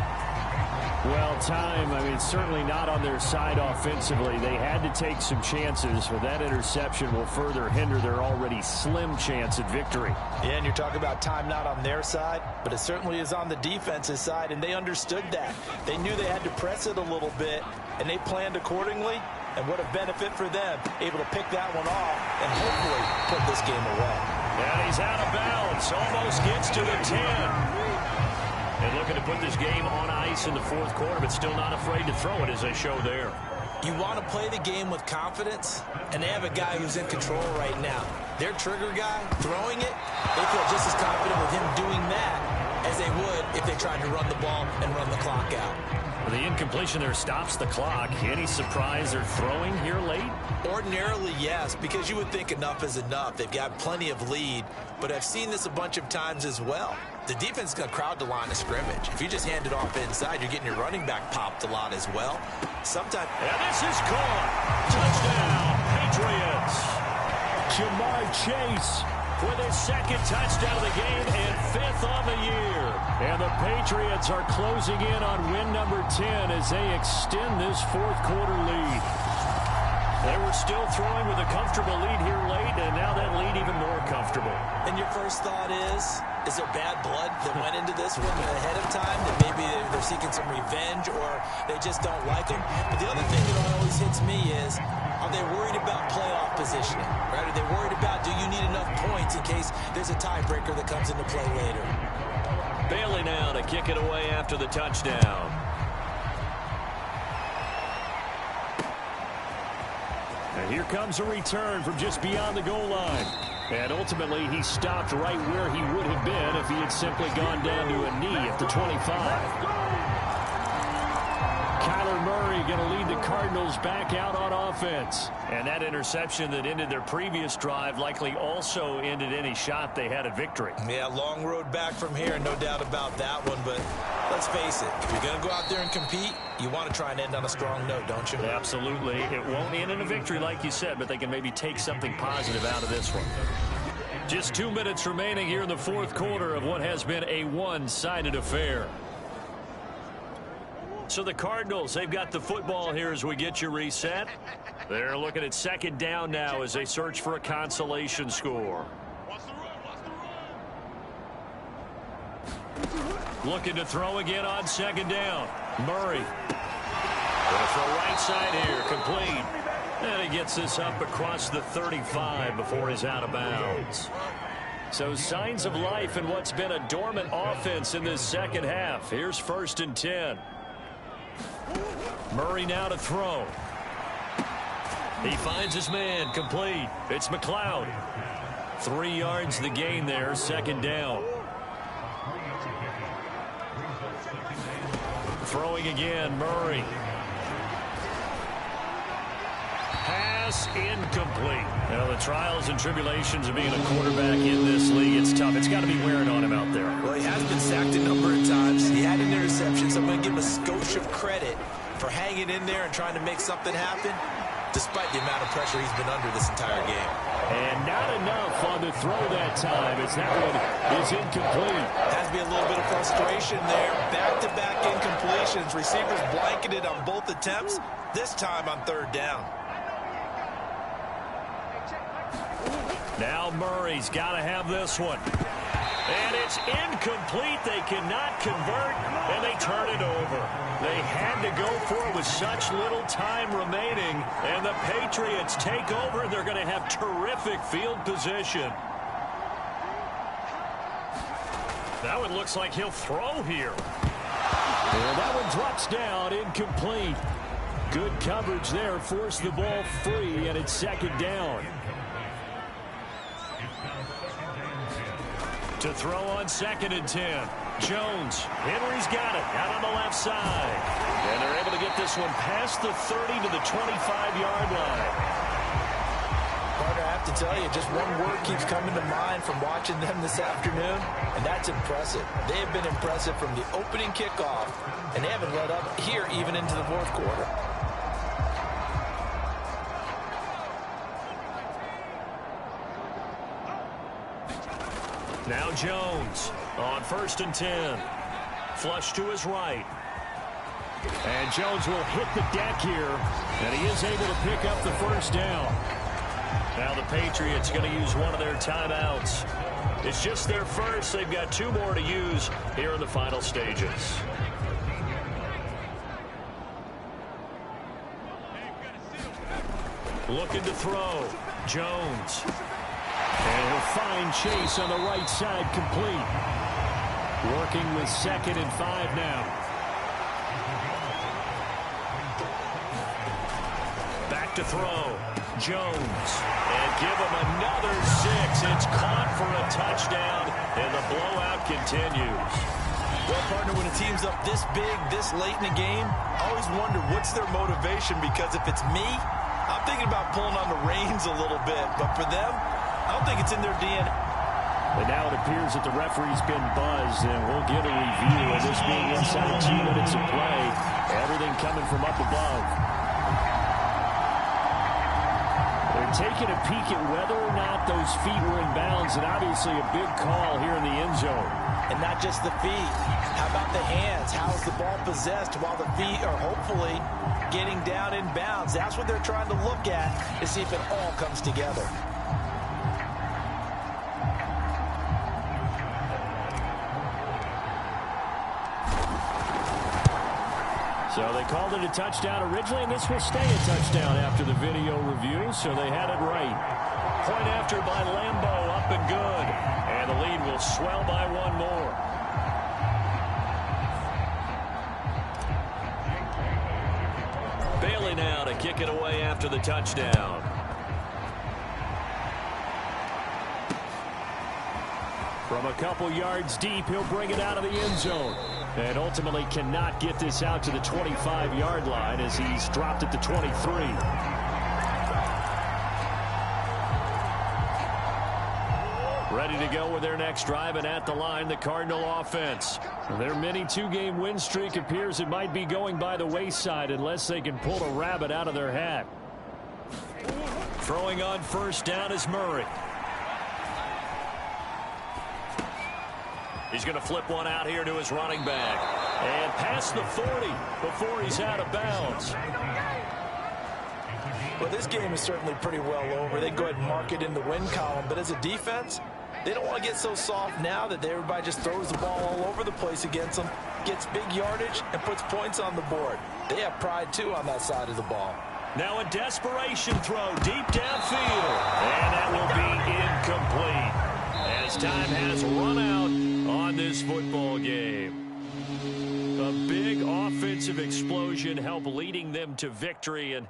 Well, time, I mean, certainly not on their side offensively. They had to take some chances, but that interception will further hinder their already slim chance at victory. Yeah, and you're talking about time not on their side, but it certainly is on the defense's side, and they understood that. They knew they had to press it a little bit, and they planned accordingly, and what a benefit for them, able to pick that one off and hopefully put this game away. And he's out of bounds, almost gets to the 10. And looking to put this game on ice in the fourth quarter, but still not afraid to throw it as they show there. You want to play the game with confidence, and they have a guy who's in control right now. Their trigger guy throwing it, they feel just as confident with him doing that as they would if they tried to run the ball and run the clock out. The incompletion there stops the clock. Any surprise they're throwing here late? Ordinarily, yes, because you would think enough is enough. They've got plenty of lead, but I've seen this a bunch of times as well. The defense is going to crowd the line of scrimmage. If you just hand it off inside, you're getting your running back popped a lot as well. Sometimes. And this is caught. Touchdown, Patriots. Jamar Chase with his second touchdown of the game and fifth on the year. And the Patriots are closing in on win number 10 as they extend this fourth quarter lead. They were still throwing with a comfortable lead here late, and now that lead even more comfortable. And your first thought is there bad blood that went into this one ahead of time? That maybe they're seeking some revenge or they just don't like him? But the other thing that always hits me is, are they worried about playoff positioning? Right? Are they worried about, do you need enough points in case there's a tiebreaker that comes into play later? Bailey now to kick it away after the touchdown. And here comes a return from just beyond the goal line. And ultimately, he stopped right where he would have been if he had simply gone down to a knee at the 25. Kyler Murray going to lead the Cardinals back out on offense. And that interception that ended their previous drive likely also ended any shot they had at victory. Yeah, long road back from here, no doubt about that one. But let's face it, if you're going to go out there and compete, you want to try and end on a strong note, don't you? Absolutely. It won't end in a victory like you said, but they can maybe take something positive out of this one. Just 2 minutes remaining here in the fourth quarter of what has been a one-sided affair. So the Cardinals, they've got the football here as we get you reset. They're looking at second down now as they search for a consolation score. Looking to throw again on second down. Murray. Going to throw right side here, complete. And he gets this up across the 35 before he's out of bounds. So signs of life in what's been a dormant offense in this second half. Here's 1st and 10. Murray now to throw. He finds his man, complete. It's McLeod. 3 yards the gain there, second down. Throwing again, Murray. Pass incomplete. Now the trials and tribulations of being a quarterback in this league, it's tough. It's got to be wearing on him out there. Well, he has been sacked a number of times. He had an interception, so I'm going to give him a skosh of credit for hanging in there and trying to make something happen, despite the amount of pressure he's been under this entire game. And not enough on the throw that time as that one is incomplete. Has to be a little bit of frustration there. Back-to-back incompletions. Receivers blanketed on both attempts, this time on third down. Now Murray's got to have this one. And it's incomplete. They cannot convert, and they turn it over. They had to go for it with such little time remaining, and the Patriots take over, and they're going to have terrific field position. That one looks like he'll throw here. And that one drops down, incomplete. Good coverage there, forced the ball free, and it's second down. To throw on 2nd and 10. Jones. Henry's got it out on the left side. And they're able to get this one past the 30 to the 25-yard line. Carter, I have to tell you, just one word keeps coming to mind from watching them this afternoon, and that's impressive. They have been impressive from the opening kickoff, and they haven't let up here even into the fourth quarter. Now Jones on 1st and 10. Flush to his right. And Jones will hit the deck here, and he is able to pick up the first down. Now the Patriots going to use one of their timeouts. It's just their first. They've got 2 more to use here in the final stages. Looking to throw. Jones. And he'll find Chase on the right side, complete. Working with 2nd and 5 now. Back to throw. Jones. And give him another 6. It's caught for a touchdown, and the blowout continues. Well, partner, when a team's up this big, this late in the game, I always wonder what's their motivation, because if it's me, I'm thinking about pulling on the reins a little bit. But for them, I don't think it's in their DNA. And now it appears that the referee's been buzzed, and we'll get a review of this being inside 2 minutes of play. Everything coming from up above. They're taking a peek at whether or not those feet were in bounds, and obviously a big call here in the end zone. And not just the feet. How about the hands? How's the ball possessed while the feet are hopefully getting down in bounds? That's what they're trying to look at to see if it all comes together. So they called it a touchdown originally, and this will stay a touchdown after the video review, so they had it right. Point after by Lambeau, up and good. And the lead will swell by 1 more. Bailey now to kick it away after the touchdown. From a couple yards deep, he'll bring it out of the end zone. And ultimately cannot get this out to the 25-yard line as he's dropped at the 23. Ready to go with their next drive, and at the line, the Cardinal offense. Their mini 2-game win streak appears it might be going by the wayside unless they can pull a rabbit out of their hat. Throwing on first down is Murray. He's going to flip one out here to his running back. And past the 40 before he's out of bounds. Well, this game is certainly pretty well over. They go ahead and mark it in the win column. But as a defense, they don't want to get so soft now that everybody just throws the ball all over the place against them, gets big yardage, and puts points on the board. They have pride, too, on that side of the ball. Now a desperation throw deep downfield. And that will be incomplete as time has run out on this football game. A big offensive explosion helped leading them to victory, and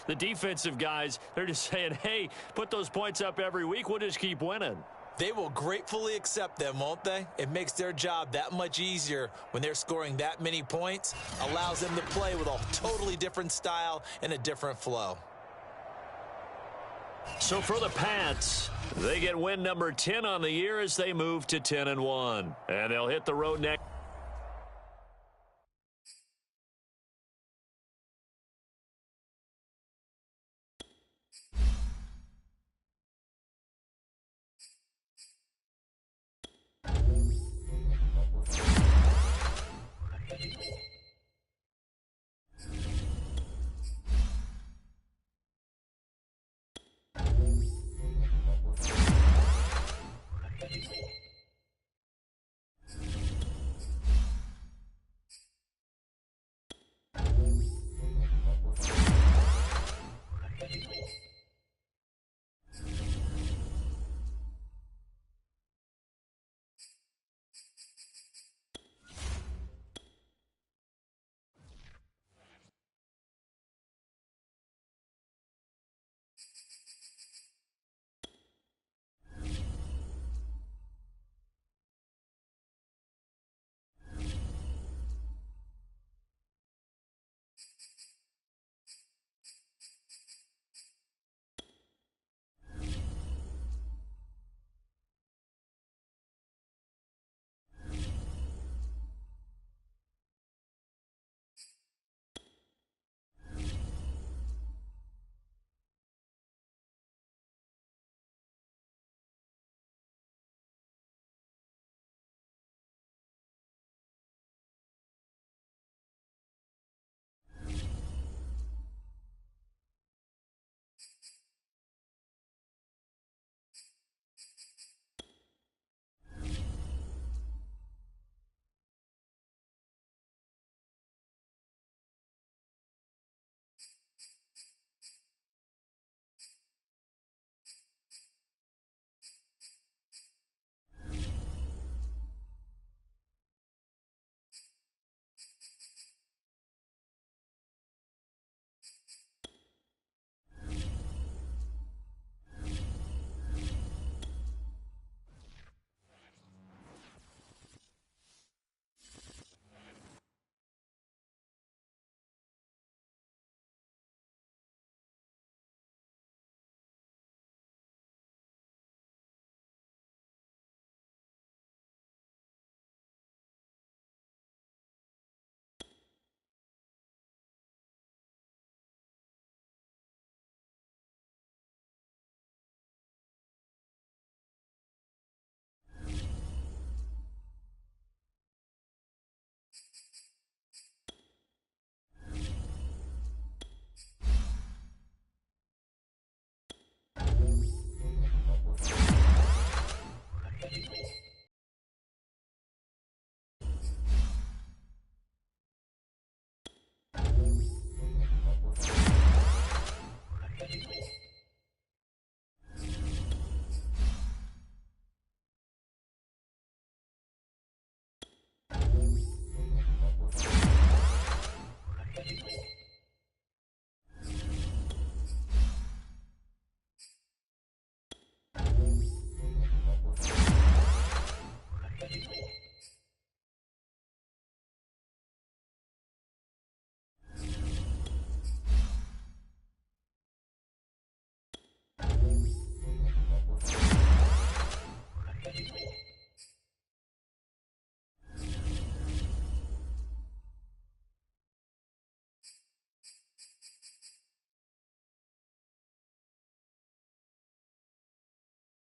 the defensive guys, they're just saying, hey, put those points up every week, we'll just keep winning. They will gratefully accept them, won't they? It makes their job that much easier when they're scoring that many points, allows them to play with a totally different style and a different flow. So for the Pats, they get win number 10 on the year as they move to 10-1. And they'll hit the road next.